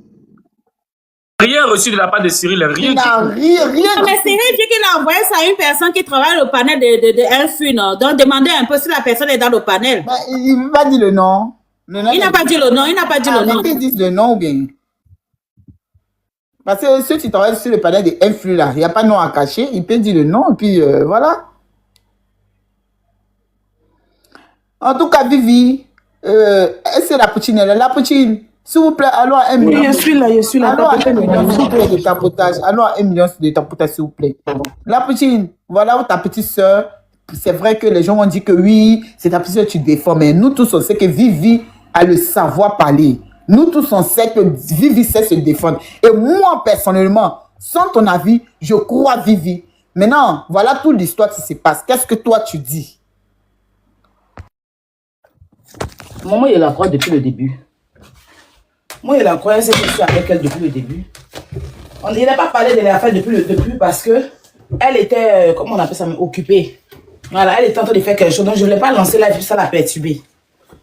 Rien reçu de la part de Cyril, rien. Il n'a rien. Mais Cyril dit qu'il a envoyé ça à une personne qui travaille au panel de Infu, non? Donc, demandez un peu si la personne est dans le panel. Mais il ne va pas dire le nom. Il n'a pas dit le nom, il n'a pas dit le nom. Ils disent le nom ou bien. Parce que ceux qui travaillent sur le panel de influx là, il n'y a pas de nom à cacher, il peut dire le nom et puis voilà. En tout cas, Vivi, est-ce que la Poutine est là? La Poutine, s'il vous plaît, allons à 1 million. Oui, je suis là. Allons à 1 million, s'il vous plaît, de tapotage. Allons à 1 million de tapotage, s'il vous plaît. La Poutine, voilà ta petite soeur. C'est vrai que les gens ont dit que oui, c'est ta petite soeur que tu défends, mais nous tous, on sait que Vivi a le savoir parler. Nous tous, on sait que Vivi sait se défendre. Et moi, personnellement, sans ton avis, je crois Vivi. Maintenant, voilà toute l'histoire qui se passe. Qu'est-ce que toi, tu dis? Maman, il la croit depuis le début. Moi, il la croyait, c'est que je suis avec elle depuis le début. Il n'a pas parlé de l'affaire depuis le début parce que elle était, comment on appelle ça, occupée. Voilà, elle était en train de faire quelque chose. Donc, je ne voulais pas lancer la vie, ça l'a perturbée.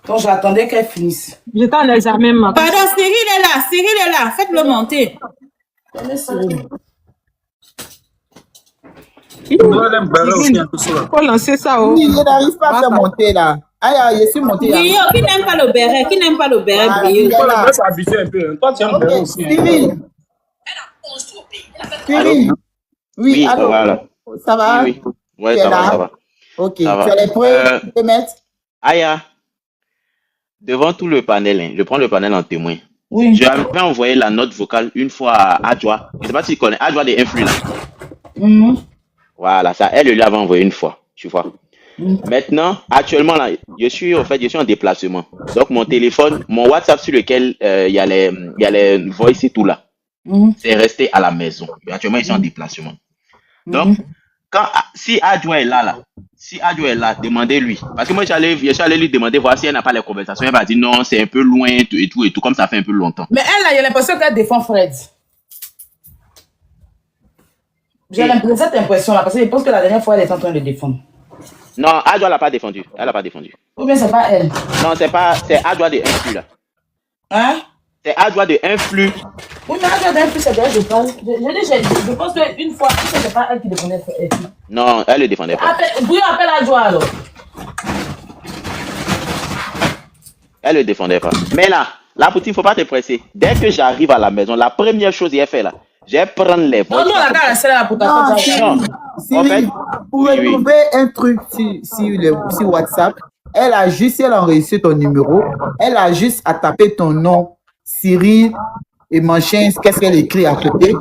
Donc, j'attendais qu'elle finisse. J'étais en examen, ma. Pardon, Cyril est là, faites-le monter. Faut lancer ça, oh. Oui, il n'arrive pas à faire monter là. Aya, je suis monté. Brio, qui n'aime pas le béret? Qui n'aime pas le béret, Ah, Brio? Toi, là. le bœuf a abusé un peu. Toi, tu aimes Ok, bien aussi. Cyril. Allô? Cyril. Oui, Oui, allô. voilà. Ça va? Oui, oui. Ouais, Tu es ça va, là? ça va. Ok. Ça va. Tu as les preuves, tu peux mettre? Aya, devant tout le panel, hein, je prends le panel en témoin. Oui. J'avais envoyé la note vocale une fois à Adjoa. Je ne sais pas si tu connais Adjoa des Influx là. Mhm. Voilà, ça, elle lui avait envoyé une fois, tu vois. Maintenant, actuellement là, je suis en déplacement. Donc mon téléphone, mon WhatsApp sur lequel il y a les voice et tout là, Mhm. c'est resté à la maison. Actuellement, je suis en déplacement. Donc, si Adjoa est là, demandez-lui. Parce que moi, je suis allé lui demander, voir si elle n'a pas les conversations. Elle m'a dit non, c'est un peu loin et tout, comme ça fait un peu longtemps. Mais elle, là, il y a l'impression qu'elle défend Fred. J'ai cette impression-là, parce que je pense que la dernière fois, elle est en train de le défendre. Non, Adjoa l'a pas défendu. Elle l'a pas défendu. Ou bien c'est pas elle. Non, c'est Adjoa de Influx là. Hein? C'est Adjoa de Influx. Oui, mais elle a plus, c'est d'elle, je pense. Je pense qu'une fois, c'est pas elle qui défendait elle. Non, elle le défendait pas. Brio appelle à Joie alors. Elle le défendait pas. Mais là, Poutine, il ne faut pas te presser. Dès que j'arrive à la maison, la première chose qu'elle fait là, je vais prendre les voix. Non, la gare, c'est là pour ta Non, fête. Cyril, En fait, pour oui, oui. retrouver un truc sur WhatsApp, elle a juste, si elle a enregistré ton numéro, elle a juste à taper ton nom, Cyril, et machin, qu'est-ce qu'elle écrit à côté,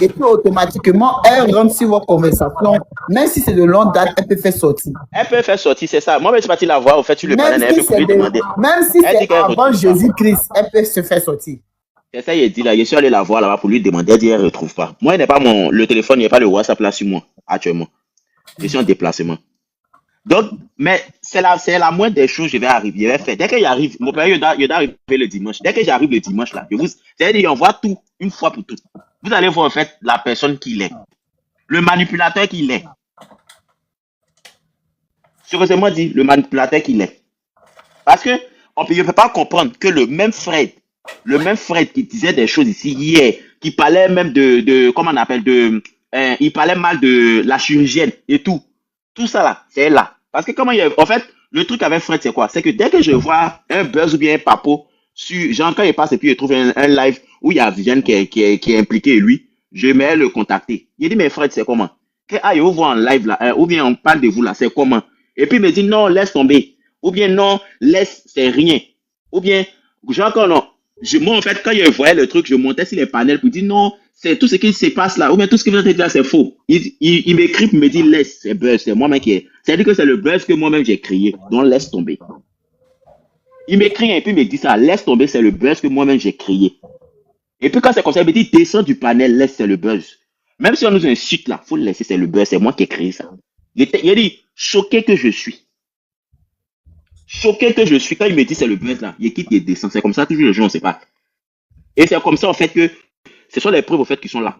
et puis automatiquement, elle rentre sur vos conversations, même si c'est de longue date, elle peut faire sortir. Elle peut faire sortir, c'est ça. Moi, je suis parti la voir, au fait, sur le panel, elle peut lui demander. Même si Elle dit c'est qu'elle avant retrouve pas. Jésus-Christ, elle peut se faire sortir. C'est ça, il dit là. Je suis allé la voir là-bas pour lui demander. Elle dit, elle ne retrouve pas. Moi, il n'est pas le téléphone, il n'y a pas le WhatsApp là sur moi, actuellement. Je suis en déplacement. Donc, mais c'est la moindre des choses que je vais arriver. Je vais faire. Dès que j'arrive, mon père, il doit arriver le dimanche. Dès que j'arrive le dimanche là, c'est-à-dire, on voit tout, une fois pour toutes. Vous allez voir en fait la personne qu'il est. Le manipulateur qu'il est. Sérieusement dit, le manipulateur qu'il est. Parce que je ne peux pas comprendre que le même Fred qui disait des choses ici hier, qui parlait même comment on appelle, il parlait mal de la chirurgienne et tout. Tout ça là, c'est là. Parce que en fait, le truc avec Fred, c'est quoi? C'est que dès que je vois un buzz ou bien un papo, genre quand il passe et puis il trouve un live où il y a Viviane qui est impliqué lui, je vais le contacter. Il dit, mais Fred, c'est comment? Je vous vois en live là, ou bien on parle de vous là, c'est comment? Et puis il me dit, non, laisse tomber. Ou bien non, laisse, c'est rien. Ou bien, genre quand non. Moi, en fait, quand je voyais le truc, je montais sur les panels pour dire non, c'est tout ce qui se passe là, ou bien tout ce qui vient de dire là, c'est faux. Il m'écrit pour me dire laisse, c'est buzz, c'est moi-même qui est. C'est-à-dire que c'est le buzz que moi-même j'ai créé, donc laisse tomber. Il m'écrit et puis il me dit ça, laisse tomber, c'est le buzz que moi-même j'ai créé. Et puis quand c'est comme ça, il me dit descends du panel, laisse, c'est le buzz. Même si on nous insulte là, faut le laisser, c'est le buzz, c'est moi qui ai créé ça. Il a dit, choqué que je suis. Choqué que je suis, quand il me dit c'est le buzz là, il quitte, il descend. C'est comme ça, toujours les gens, on ne sait pas. Et c'est comme ça, en fait, que ce sont les preuves, au fait, qui sont là.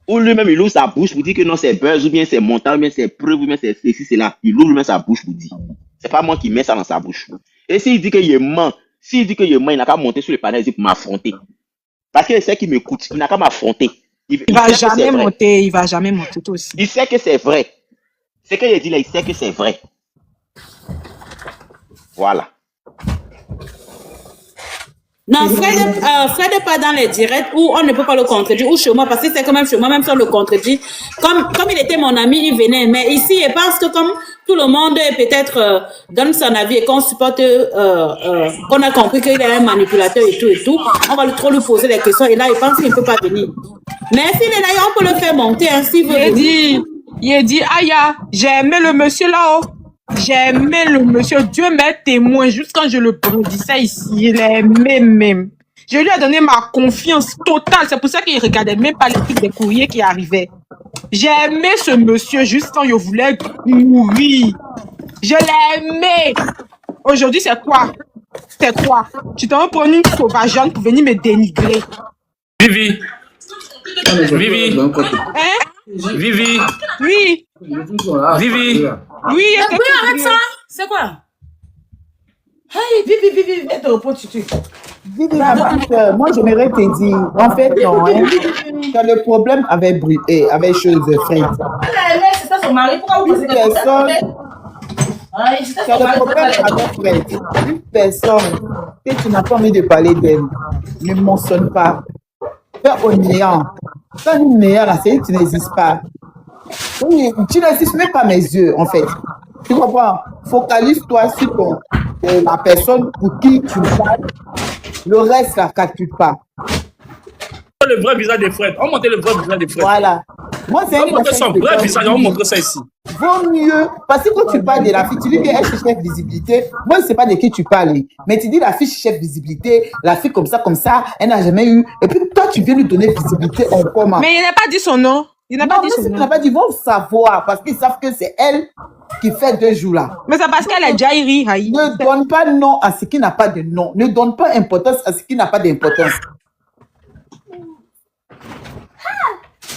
Ou lui-même, il ouvre sa bouche pour dire que non, c'est buzz, ou bien c'est montant, ou bien c'est preuve, ou bien c'est ceci, c'est là. Il ouvre lui-même sa bouche pour dire. C'est pas moi qui mets ça dans sa bouche. Et s'il dit qu'il ment, il n'a qu'à monter sur le panel pour m'affronter. Parce qu'il sait qu'il m'écoute, il n'a qu'à m'affronter. Il va jamais monter, toi aussi. Il sait que c'est vrai. Ce qu'il dit là, il sait que c'est vrai. Voilà. Non, Fred n'est pas dans les directs où on ne peut pas le contredire, ou chez moi, parce que c'est quand même chez moi, même si on le contredit. Comme il était mon ami, il venait. Mais ici, je pense que comme tout le monde peut-être donne son avis et qu'on supporte, qu'on a compris qu'il est un manipulateur et tout, on va trop lui poser des questions et là, il pense qu'il ne peut pas venir. Mais s'il est là, on peut le faire monter, hein, s'il veut. Il dit, Aya, j'ai aimé le monsieur là-haut. J'ai aimé le monsieur. Dieu m'est témoin. Juste quand je le brandissais ici, il a aimé même. Je lui ai donné ma confiance totale. C'est pour ça qu'il ne regardait même pas les trucs des courriers qui arrivaient. J'ai aimé ce monsieur juste quand je voulais mourir. Je l'ai aimé. Aujourd'hui, c'est quoi? C'est quoi? Tu t'en vas prendre une sauvageonne pour venir me dénigrer. Vivi. Vivi. Hein? Vivi. Oui. Vivi. Oui, Oui, arrête ça. C'est quoi? Hey, viens te répondre tout de suite. Moi, j'aimerais te dire, en fait, non, hein, t'as le problème avec chose Fred. Elle a aimé, c'est ça son mari. Pourquoi vous posez des questions? Tu as le problème avec Fred. Une personne que tu n'as pas envie de parler d'elle, ne mentionne pas. Fais au néant. Quand une néant, là, c'est que tu n'existes pas. Oui, tu n'existes même pas mes yeux, en fait. Tu comprends? Focalise-toi sur la personne pour qui tu parles. Le reste, ça ne calcule pas. Le vrai visage des frères. On montre le vrai visage des frères. Voilà. Moi, c'est On montre son vrai visage, on montre ça ici. Vaut mieux, parce que quand tu parles de la fille, tu dis qu'elle cherche visibilité. Moi, je ne sais pas de qui tu parles, mais tu dis la fille cherche visibilité, la fille comme ça, elle n'a jamais eu. Et puis toi, tu viens lui donner visibilité en commun. Mais il n'a pas dit son nom. Il n'a pas dit son Il nom. n'a pas dit, ils vont savoir, parce qu'ils savent que c'est elle qui fait 2 jours là. Mais c'est parce qu'elle est Jairi, Haï. Ne donne pas nom à ce qui n'a pas de nom. Ne donne pas importance à ce qui n'a pas d'importance.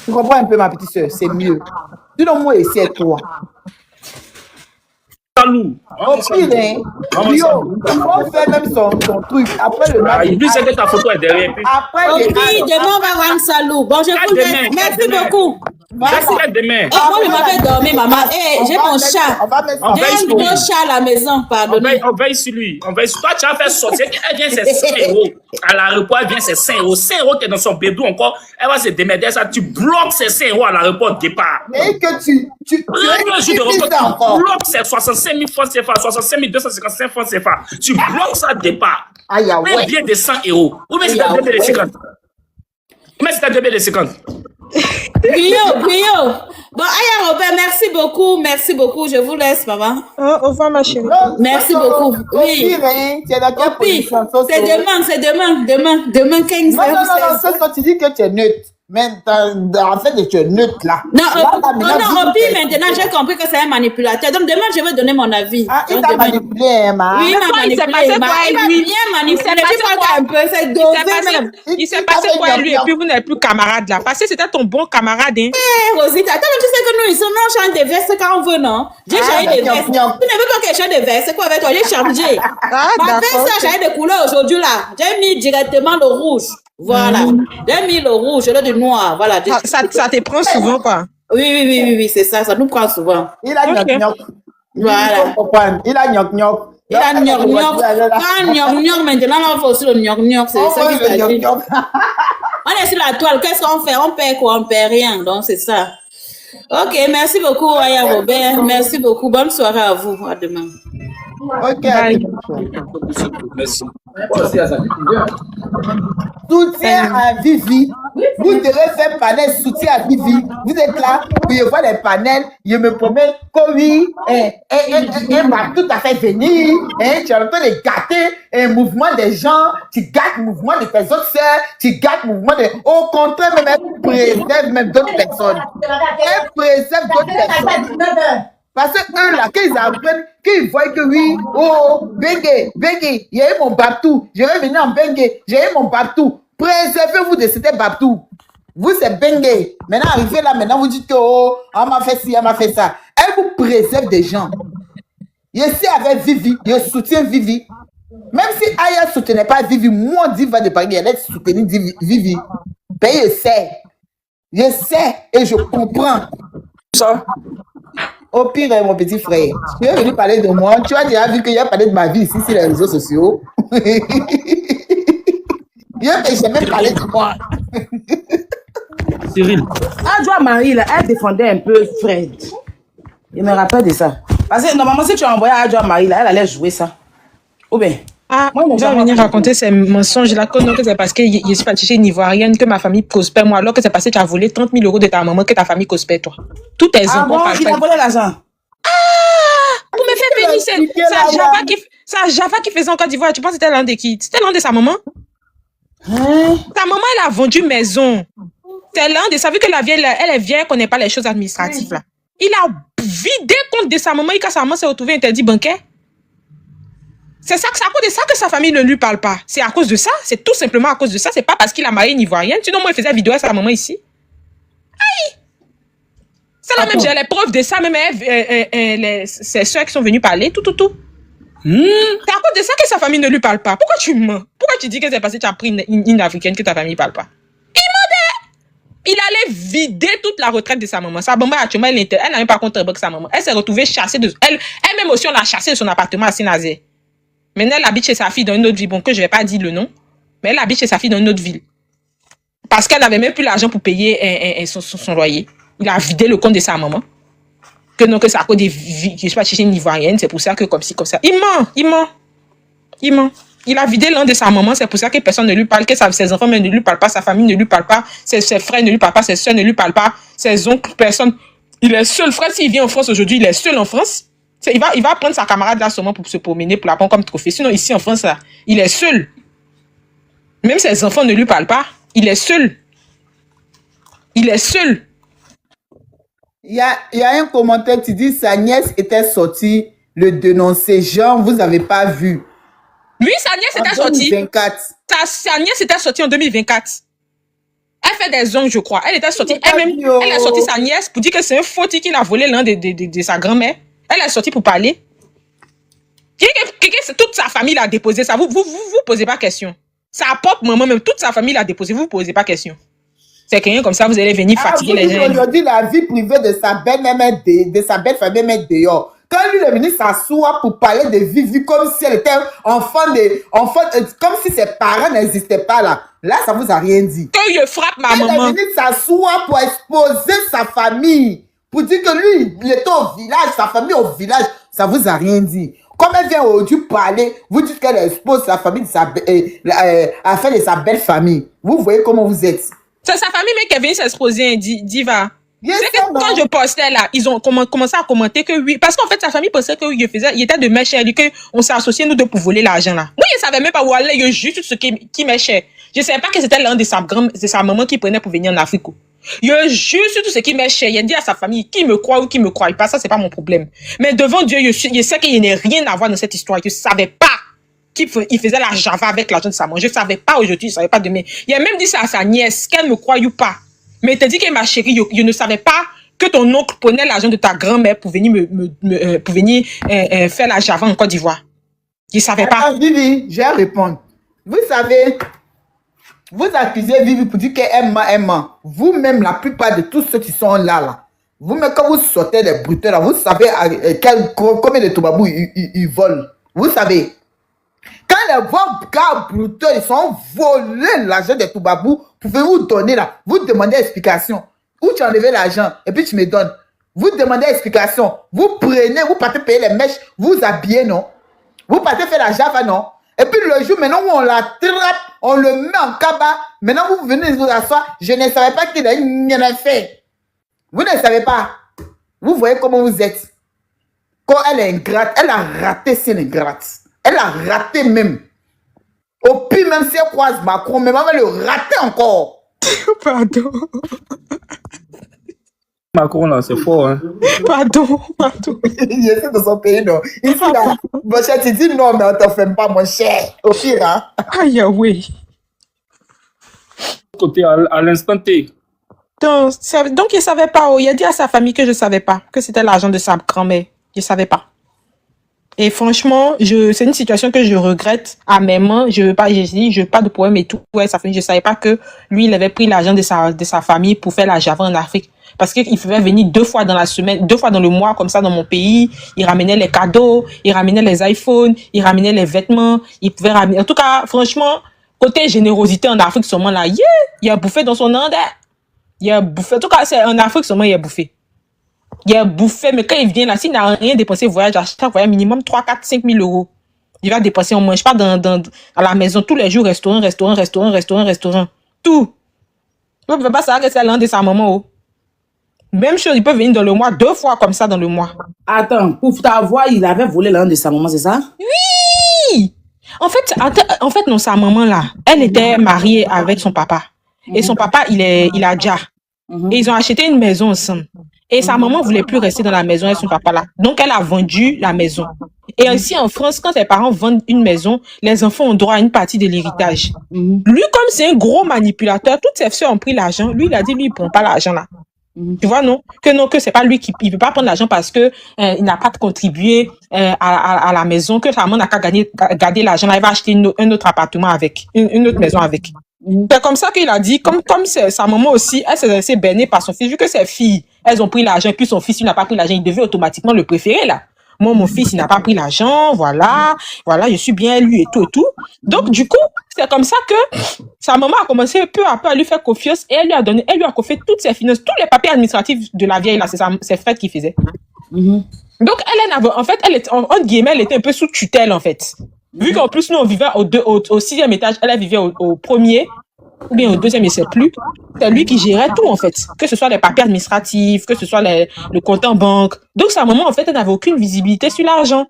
Tu comprends un peu, ma petite soeur? C'est mieux. Sinon, moi, essaie-toi. Salou. Au pire, hein, Rio, on fait même son truc. Après le match. Il dit que ta photo est derrière. Après Ok, le demain on va rendre Salou. Bon, je vous demain, merci demain. beaucoup. Merci à demain. Oh, moi, je m'appelle dormir, maman. Eh, j'ai mon chat. On va mettre On va J'ai un gros chat à la maison, pardonnez. On veille sur lui. On veille sur toi. Tu as fait sortir. Elle vient, c'est 100 euros. À l'aéroport, elle vient, c'est 5 euros. 5 euros, tu es dans son bédou encore. Elle va se démerder ça. Tu bloques ces 5 euros à l'aéroport départ. Et que tu Le jour de repos, ça tu encore. bloques ces 65 000 francs CFA, 65 255 francs CFA. Tu bloques ça départ. Aïe, ah Un ouais. billet de 100 euros. Ou bien c'est un billet de 50. Ou bien c'est un billet de 50. Brio. Bon, Aya Robert, merci beaucoup, je vous laisse, maman. Au revoir, ma chérie. Merci beaucoup. Au pire, hein, tu es dans quelle Puis, position? c'est demain, 15 Non, heures. c'est quand tu dis que tu es neutre. Mais en fait, tu es neutre là. Non, Là, maintenant, au pire, maintenant, j'ai compris que c'est un manipulateur. Donc, demain, je vais donner mon avis. Ah, il Donc, t'a demain- manipulé, hein, ma. Oui, il m'a Toi, il s'est manipulé. passé quoi avec Il m'a lui? bien Il manipulé. s'est Tu passé vois quoi? un peu, c'est Il dosé s'est passé, même. il s'est passé quoi avec lui et puis vous n'êtes plus camarades là. Parce que c'était ton bon camarade, hein. Eh, Rosita, toi, tu sais que nous, ici, on change des vestes quand on veut, non? J'ai changé des vestes. Tu ne veux pas que je change des vestes? C'est quoi avec toi? J'ai changé. Ma veste a changé de couleur aujourd'hui là. J'ai mis directement le rouge. Voilà. J'ai mis le rouge, le du noir. Voilà. Ça te prend souvent, quoi. Oui, c'est ça. Ça nous prend souvent. Il a gnoc-gnoc. Voilà. Il a gnoc-gnoc. Il a gnoc-gnoc. Quand gnoc-gnoc, maintenant, on fait aussi le gnoc-gnoc. C'est ça qui t'a dit. On est sur la toile. Qu'est-ce qu'on fait? On perd quoi? On perd rien. Donc, c'est ça. Ok, merci beaucoup, Aya Robert. Merci beaucoup. Bonne soirée à vous. À demain. Ok. Bye. Merci. Soutien à Vivi. Vous devez faire panel soutien à Vivi. Vous êtes là, vous voyez voir les panels. Je me promets que oui, m'a tout à fait venir. Tu es en train de gâter un mouvement des gens. Tu gâtes le mouvement de tes autres sœurs. Tu gâtes le mouvement de. Au contraire, même elle préserve même d'autres personnes. Elle préserve d'autres personnes. Parce que eux là, qu'ils apprennent, qu'ils voient que oui, oh, Bengue, il y a eu mon Babtou, je vais venir en Bengue, j'ai eu mon Babtou. Préservez-vous de cet Babtou. Vous, c'est Bengue. Maintenant, arrivez là, maintenant, vous dites que, oh, on m'a fait ci, on m'a fait ça. Elle vous préserve des gens. Je suis avec Vivi, je soutiens Vivi. Même si Aya ne soutenait pas Vivi, moi, Diva de Paris, elle est soutenue Vivi. Ben, je sais et je comprends. Ça. Au pire, mon petit frère, tu es venu parler de moi. Tu as déjà vu qu'il a parlé de ma vie ici sur les réseaux sociaux. Je n'ai jamais parlé de moi. Cyril. Adjoa Marie, là, elle défendait un peu Fred. Je me rappelle de ça. Parce que normalement, si tu as envoyé Adjoa Marie, là, elle allait jouer ça. Ou bien. Ah, Moi, on va venir raconter ces mensonges-là, que non, que c'est parce que je suis partie chez une Ivoirienne, que ma famille prospère, moi, alors que c'est parce que tu as volé 30 000 euros de ta maman, que ta famille prospère, toi. Tous tes Ah enfants, bon, par il a volé l'argent. Pour me faire venir, c'est Java qui faisait en Côte d'Ivoire. Tu penses que c'était l'un de qui? C'était l'un de sa maman? Hein? Ta maman, elle a vendu maison. C'est l'un de ça, vu que la vieille, elle est vieille, elle connaît pas les choses administratives, là. Il a vidé compte de sa maman, et quand sa maman s'est retrouvée interdit bancaire. C'est ça, c'est à cause de ça que sa famille ne lui parle pas. C'est à cause de ça. C'est tout simplement à cause de ça. C'est pas parce qu'il a marié une Ivoirienne. Sinon, moi, il faisait vidéo à sa maman ici. Aïe! C'est là même, j'ai les preuves de ça. Même ses soeurs qui sont venues parler. Tout. C'est à cause de ça que sa famille ne lui parle pas. Pourquoi tu mens? Pourquoi tu dis que c'est parce que tu as pris une Africaine que ta famille ne parle pas? Il Il allait vider toute la retraite de sa maman. Sa maman, actuellement, elle n'a même pas contribué que sa maman. Elle s'est retrouvée chassée de... Elle-même aussi, on l'a chassée de son appartement à Saint-Nazaire. Maintenant, elle habite chez sa fille dans une autre ville. Bon, que je vais pas dire le nom. Mais elle habite chez sa fille dans une autre ville. Parce qu'elle n'avait même plus l'argent pour payer son loyer. Il a vidé le compte de sa maman. Que non, que ça a cause des... Je sais pas, chez une Ivoirienne. C'est pour ça que comme ci, comme ça. Il ment. Il a vidé l'un de sa maman, c'est pour ça que personne ne lui parle, que ses enfants ne lui parlent pas, sa famille ne lui parle pas, ses frères ne lui parlent pas, ses soeurs ne lui parlent pas, ses oncles, personne. Il est seul. Frère, s'il vient en France aujourd'hui, il est seul en France. Il va prendre sa camarade là seulement pour se promener, pour la prendre comme trophée. Sinon, ici en France, là, il est seul. Même ses enfants ne lui parlent pas. Il est seul. Il est seul. Il y a un commentaire qui dit sa nièce était sortie le dénoncer. Genre, vous n'avez pas vu. Oui, sa nièce était sortie. 2024. Sa nièce était sortie en 2024. Elle fait des ongles, je crois. Elle était sortie elle-même. Elle a sorti sa nièce pour dire que c'est un fauteuil qu'il a volé l'un de sa grand-mère. Elle est sortie pour parler. Toute sa famille l'a déposé ça. Vous posez pas question. Sa propre maman, même toute sa famille l'a déposé. Vous posez pas question. C'est quelqu'un comme ça, vous allez venir fatiguer les gens. Aujourd'hui, la vie privée de sa belle-mère, de sa belle-famille, met dehors. Quand lui est venu s'asseoir pour parler de vie comme si elle était enfant, comme si ses parents n'existaient pas là. Là, ça vous a rien dit. Quand il frappe ma maman. Il est venu s'asseoir pour exposer sa famille. Pour dire que lui, il était au village, sa famille au village. Ça vous a rien dit. Comme elle vient aujourd'hui parler, vous dites qu'elle expose sa famille, afin de sa belle famille. Vous voyez comment vous êtes. C'est sa famille mais qui est venue s'exposer, Diva. Yes, c'est que quand je postais là, ils ont commencé à commenter que oui, parce qu'en fait sa famille pensait que il était de mes chers, qu'on s'est associés nous deux pour voler l'argent là. Moi je savais même pas où aller, il juste tout ce qui m'est cher. Je savais pas que c'était l'un de sa maman qui prenait pour venir en Afrique. Il juste tout ce qui m'est cher. Il a dit à sa famille qui me croit ou qui me croit pas, ça c'est pas mon problème. Mais devant Dieu, je sais qu'il n'y a rien à voir dans cette histoire. Je savais pas qu'il faisait la java avec l'argent de sa maman. Je savais pas aujourd'hui, je savais pas demain. Il a même dit ça à sa nièce, qu'elle me croit ou pas. Mais il t'a dit que ma chérie, je ne savais pas que ton oncle prenait l'argent de ta grand-mère pour venir faire la java en Côte d'Ivoire. Je ne savais pas. Vivi, je vais répondre. Vous savez, vous accusez Vivi pour dire qu'elle ment. Vous-même, la plupart de tous ceux qui sont là, vous-même, quand vous sortez des bruteurs, là, vous savez combien de toubabous ils volent. Vous savez. Quand les gars bruteurs, ils sont volés l'argent des toubabous, pouvez vous donner là, vous demandez explication. Où tu as enlevé l'argent et puis tu me donnes. Vous demandez explication. Vous prenez, vous partez payer les mèches, vous habillez, non? Vous partez faire la java, non? Et puis le jour maintenant où on l'attrape, on le met en cabas, maintenant vous venez vous asseoir, je ne savais pas qu'il y en a fait. Vous ne savez pas. Vous voyez comment vous êtes. Quand elle est ingrate, elle a raté ses ingrates. Elle a raté même. Au pire, même si elle croise Macron, mais elle va le rater encore. Pardon. Macron, là, c'est fort, hein. Pardon. Il essaie de son pays, non. Ici, là, mon cher, tu dis non, mais on t'en fait pas, mon cher. Au pire, hein. Aïe, oui. Côté, à l'instant T. Donc, il ne savait pas. Il a dit à sa famille que je ne savais pas, que c'était l'argent de sa grand-mère. Je ne savais pas. Et franchement, c'est une situation que je regrette amèrement. Je veux pas de problème et tout. Ouais, sa famille, je savais pas que lui, il avait pris l'argent de sa famille pour faire la java en Afrique. Parce qu'il faisait venir 2 fois dans la semaine, 2 fois dans le mois, comme ça, dans mon pays. Il ramenait les cadeaux, il ramenait les iPhones, il ramenait les vêtements, il pouvait ramener. En tout cas, franchement, côté générosité en Afrique, seulement là, il a bouffé dans son ande. Il a bouffé. En tout cas, c'est en Afrique, seulement, il a bouffé. Il a bouffé, mais quand il vient là, s'il n'a rien dépensé, voyage, à chaque voyage, minimum 3, 4, 5 000 euros. Il va dépenser, on ne mange pas à la maison tous les jours, restaurant. Tout. On ne peut pas savoir que c'est l'un de sa maman. Oh. Même chose, il peut venir dans le mois 2 fois comme ça dans le mois. Attends, pour t'avoir, il avait volé l'un de sa maman, c'est ça? Oui! En fait, non, sa maman là, elle était mariée avec son papa. Et son papa, il a déjà. Et ils ont acheté une maison ensemble. Et sa maman ne voulait plus rester dans la maison avec son papa là. Donc, elle a vendu la maison. Et ici, en France, quand les parents vendent une maison, les enfants ont droit à une partie de l'héritage. Lui, comme c'est un gros manipulateur, toutes ses soeurs ont pris l'argent. Lui, il a dit, lui, il ne prend pas l'argent là. Tu vois, non? Que c'est pas lui il peut pas prendre l'argent parce que il n'a pas contribué à la maison, que sa maman n'a qu'à garder l'argent là. Il va acheter un autre appartement avec, une autre maison avec. C'est comme ça qu'il a dit, comme sa maman aussi, elle s'est laissée berner par son fils, vu que ses filles, elles ont pris l'argent, puis son fils, il n'a pas pris l'argent, il devait automatiquement le préférer, là. Moi, mon fils, il n'a pas pris l'argent, voilà, je suis bien lui et tout et tout. Donc, du coup, c'est comme ça que sa maman a commencé peu à peu à lui faire confiance et elle lui a confié toutes ses finances, tous les papiers administratifs de la vieille, là, c'est Fred qui faisait. Donc, elle était, entre guillemets, elle était un peu sous tutelle, en fait. Vu qu'en plus, nous, on vivait au 6e étage, elle vivait au premier, ou bien au 2e, je ne sais plus. C'est lui qui gérait tout, en fait. Que ce soit les papiers administratifs, que ce soit le compte en banque. Donc, sa maman, en fait, elle n'avait aucune visibilité sur l'argent.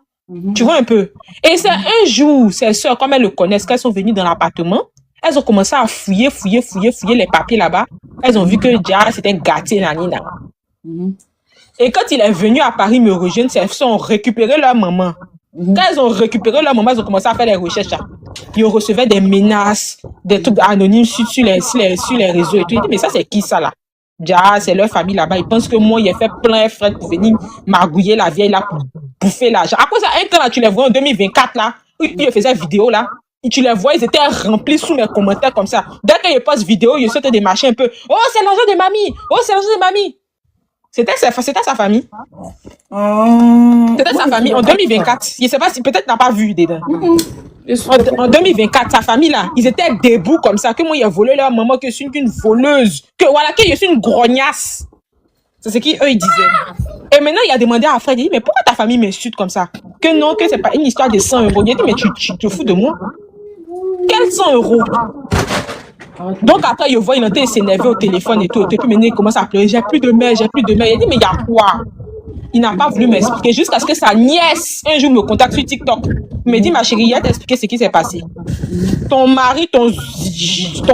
Tu vois un peu. Et c'est un jour, ses sœurs, comme elles le connaissent, qu'elles sont venues dans l'appartement, elles ont commencé à fouiller les papiers là-bas. Elles ont vu que déjà, c'était gâté, nanina. Et quand il est venu à Paris me rejoindre, elles ont récupéré leur maman. Quand elles ont récupéré leur maman, elles ont commencé à faire les recherches. Là. Ils recevaient des menaces, des trucs anonymes sur les réseaux et tout. Ils disent, mais ça, c'est qui ça là? Déjà, c'est leur famille là-bas. Ils pensent que moi, il a fait plein de frais pour venir magouiller la vieille là, pour bouffer l'argent. À cause ça, un temps là, tu les vois en 2024 là, ils faisaient vidéo là. Et tu les vois, ils étaient remplis sous mes commentaires comme ça. Dès qu'ils postent vidéo, ils sortent des machins un peu. Oh, c'est l'argent de mamie! Oh, c'est l'argent de mamie! C'était sa famille. C'était sa famille en 2024. Je ne sais pas si peut-être n'a pas vu dedans. En 2024, sa famille là, ils étaient debout comme ça. Que moi, ils ont volé leur maman, que je suis une voleuse. Que voilà, que je suis une grognasse. C'est ce qu'eux ils disaient. Et maintenant, il a demandé à Fred, il dit, mais pourquoi ta famille m'insulte comme ça? Que non, que c'est pas une histoire de 100 €. Il a dit, mais tu te fous de moi? Quels 100 €? Donc après, il voit, il entend s'énerver au téléphone et tout. Et puis maintenant, il commence à pleurer. J'ai plus de mère. Il dit, mais il y a quoi? Il n'a pas voulu m'expliquer jusqu'à ce que sa nièce, un jour, me contacte sur TikTok. Il me dit, ma chérie, il a t'expliqué ce qui s'est passé. Ton mari, ton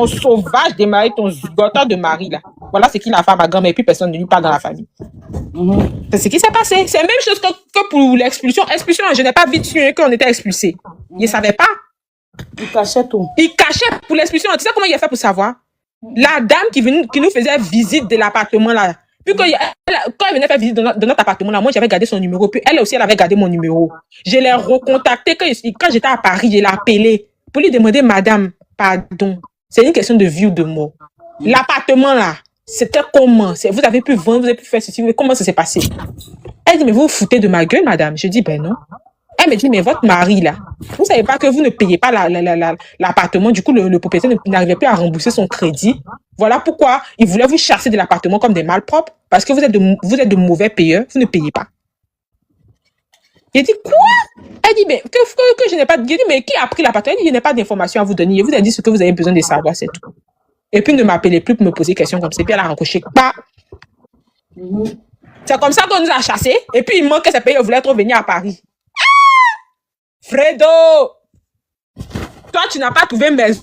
sauvage de mari, ton zigoteur de mari, là. Voilà ce qu'il a fait à ma grand-mère. Et puis personne ne lui parle dans la famille. C'est ce qui s'est passé. C'est la même chose que pour l'expulsion. Expulsion, je n'ai pas vite su qu'on était expulsés. Il ne savait pas. Il cachait tout. Il cachait pour l'expulsion. Tu sais comment il a fait pour savoir? La dame qui nous faisait visite de l'appartement là. Puis quand elle venait faire visite dans notre appartement là, moi j'avais gardé son numéro. Puis elle aussi, elle avait gardé mon numéro. Je l'ai recontacté quand j'étais à Paris. Je l'ai appelé pour lui demander, madame, pardon. C'est une question de vie ou de mort. L'appartement là, c'était comment? Vous avez pu vendre, vous avez pu faire ceci. Comment ça s'est passé? Elle dit, mais vous vous foutez de ma gueule, madame. Je dis, ben non. Elle me dit, mais votre mari, là, vous savez pas que vous ne payez pas l'appartement. Du coup, le propriétaire n'arrivait plus à rembourser son crédit. Voilà pourquoi il voulait vous chasser de l'appartement comme des malpropres. Parce que vous êtes de mauvais payeurs. Vous ne payez pas. Il dit, quoi? Elle dit, mais que je n'ai pas... Il dit, mais qui a pris l'appartement? Elle dit, je n'ai pas d'informations à vous donner. Je vous ai dit ce que vous avez besoin de savoir, c'est tout. Et puis, ne m'appelez plus pour me poser des questions comme ça. Et puis, elle a raccroché. C'est comme ça qu'on nous a chassés. Et puis, il manquait ces pays. On voulait trop venir à Paris. Fredo! Toi, tu n'as pas trouvé maison.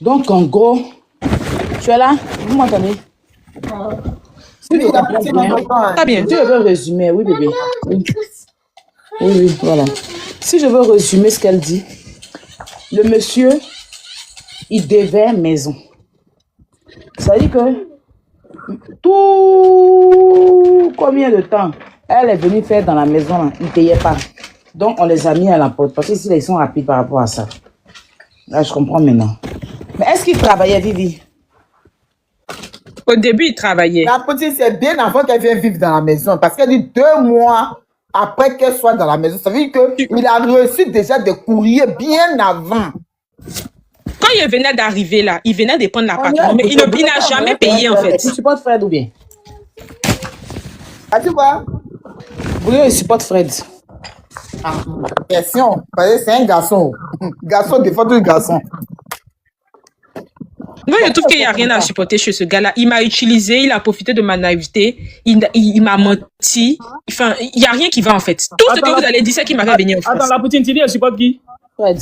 Donc, en gros, tu es là? Vous m'entendez? Si je Très bien. veux résumer, oui, bébé. Oui, voilà. Si je veux résumer ce qu'elle dit, le monsieur, il devait maison. Ça veut dire que tout combien de temps elle est venue faire dans la maison, là, il ne payait pas. Donc, on les a mis à la porte. Parce que ils sont rapides par rapport à ça. Là, je comprends maintenant. Mais est-ce qu'il travaillait, Vivi? Au début, il travaillait. La petite, c'est bien avant qu'elle vienne vivre dans la maison. Parce qu'elle dit 2 mois après qu'elle soit dans la maison. Ça veut dire qu'il a reçu déjà des courriers bien avant. Quand il venait d'arriver là, il venait de prendre l'appartement. Mais il n'a jamais payé, en fait. Tu supportes Fred ou bien? Ah, tu vois? Oui, il supporte Fred. Ah, question. Parce que c'est un garçon. Garçon défend tout garçon. Moi, je trouve qu'il n'y a rien à supporter chez ce gars-là. Il m'a utilisé, il a profité de ma naïveté, il m'a menti. Enfin, il n'y a rien qui va, en fait. Tout ce que vous allez dire, c'est qu'il m'avait venu en France. Attends, la Poutine, tu dis, elle supporte qui? Fred.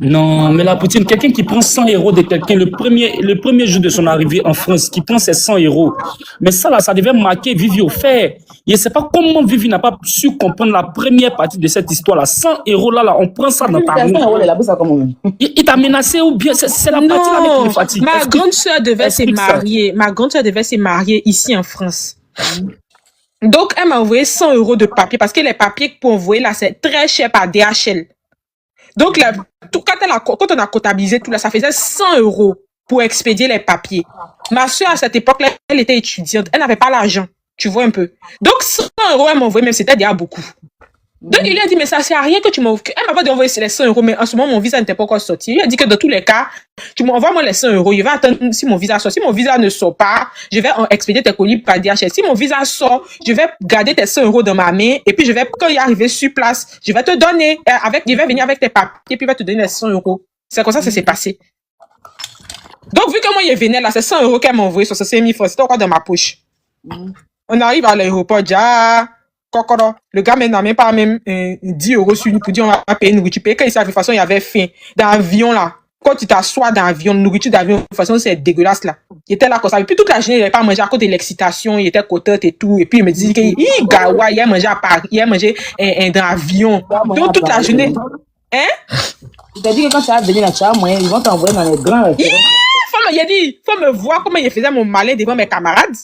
Non, mais la Poutine, quelqu'un qui prend 100 € de quelqu'un le premier jour de son arrivée en France, qui prend ses 100 €. Mais ça, là, ça devait marquer Vivi au fait. Je ne sais pas comment Vivi n'a pas su comprendre la première partie de cette histoire-là. 100 € là, on prend ça dans ta main. Il t'a menacé ou bien c'est la partie là qui me fatigue. Ma grande sœur devait se marier. Ma grande sœur devait se marier ici en France. Donc, elle m'a envoyé 100 € de papier parce que les papiers pour envoyer là, c'est très cher par DHL. Donc, quand on a comptabilisé tout là, ça faisait 100 € pour expédier les papiers. Ma soeur, à cette époque-là, elle était étudiante. Elle n'avait pas l'argent. Tu vois un peu. Donc, 100 €, elle m'envoyait, même c'était déjà beaucoup. Donc, il lui a dit, mais ça sert à rien que tu m'envoies. Elle m'a pas dit envoyer les 100 €, mais en ce moment, mon visa n'était pas encore sorti. Il lui a dit que dans tous les cas, tu m'envoies moi les 100 €. Je vais attendre si mon visa sort. Si mon visa ne sort pas, je vais expédier tes colis par DHL. Si mon visa sort, je vais garder tes 100 € dans ma main. Et puis, quand il est arrivé sur place, je vais te donner, je vais venir avec tes papiers, et puis je vais te donner les 100 €. C'est comme ça que ça s'est passé. Donc, vu que moi, il venait là, c'est 100 € qu'elle m'a envoyé, 65 000 francs, c'était encore dans ma poche. On arrive à l'aéroport, déjà, Kokoro. Le gars n'a même pas 10 € sur nous pour dire on va payer une nourriture. Quand il s'est de toute façon, il y avait faim. Dans l'avion, là, quand tu t'assois dans l'avion, nourriture d'avion, de toute façon, c'est dégueulasse, là. Il était là comme ça. Et puis toute la journée, il n'avait pas mangé à cause de l'excitation, il était cotote et tout. Et puis il me disait qu'il a mangé à Paris, il a mangé dans l'avion. Donc toute la journée. Hein? Il t'a dit que quand tu vas venir là, tu as moyen, ils vont t'envoyer dans les grands restaurants. Il a dit, faut me voir comment il faisait mon malin devant mes camarades.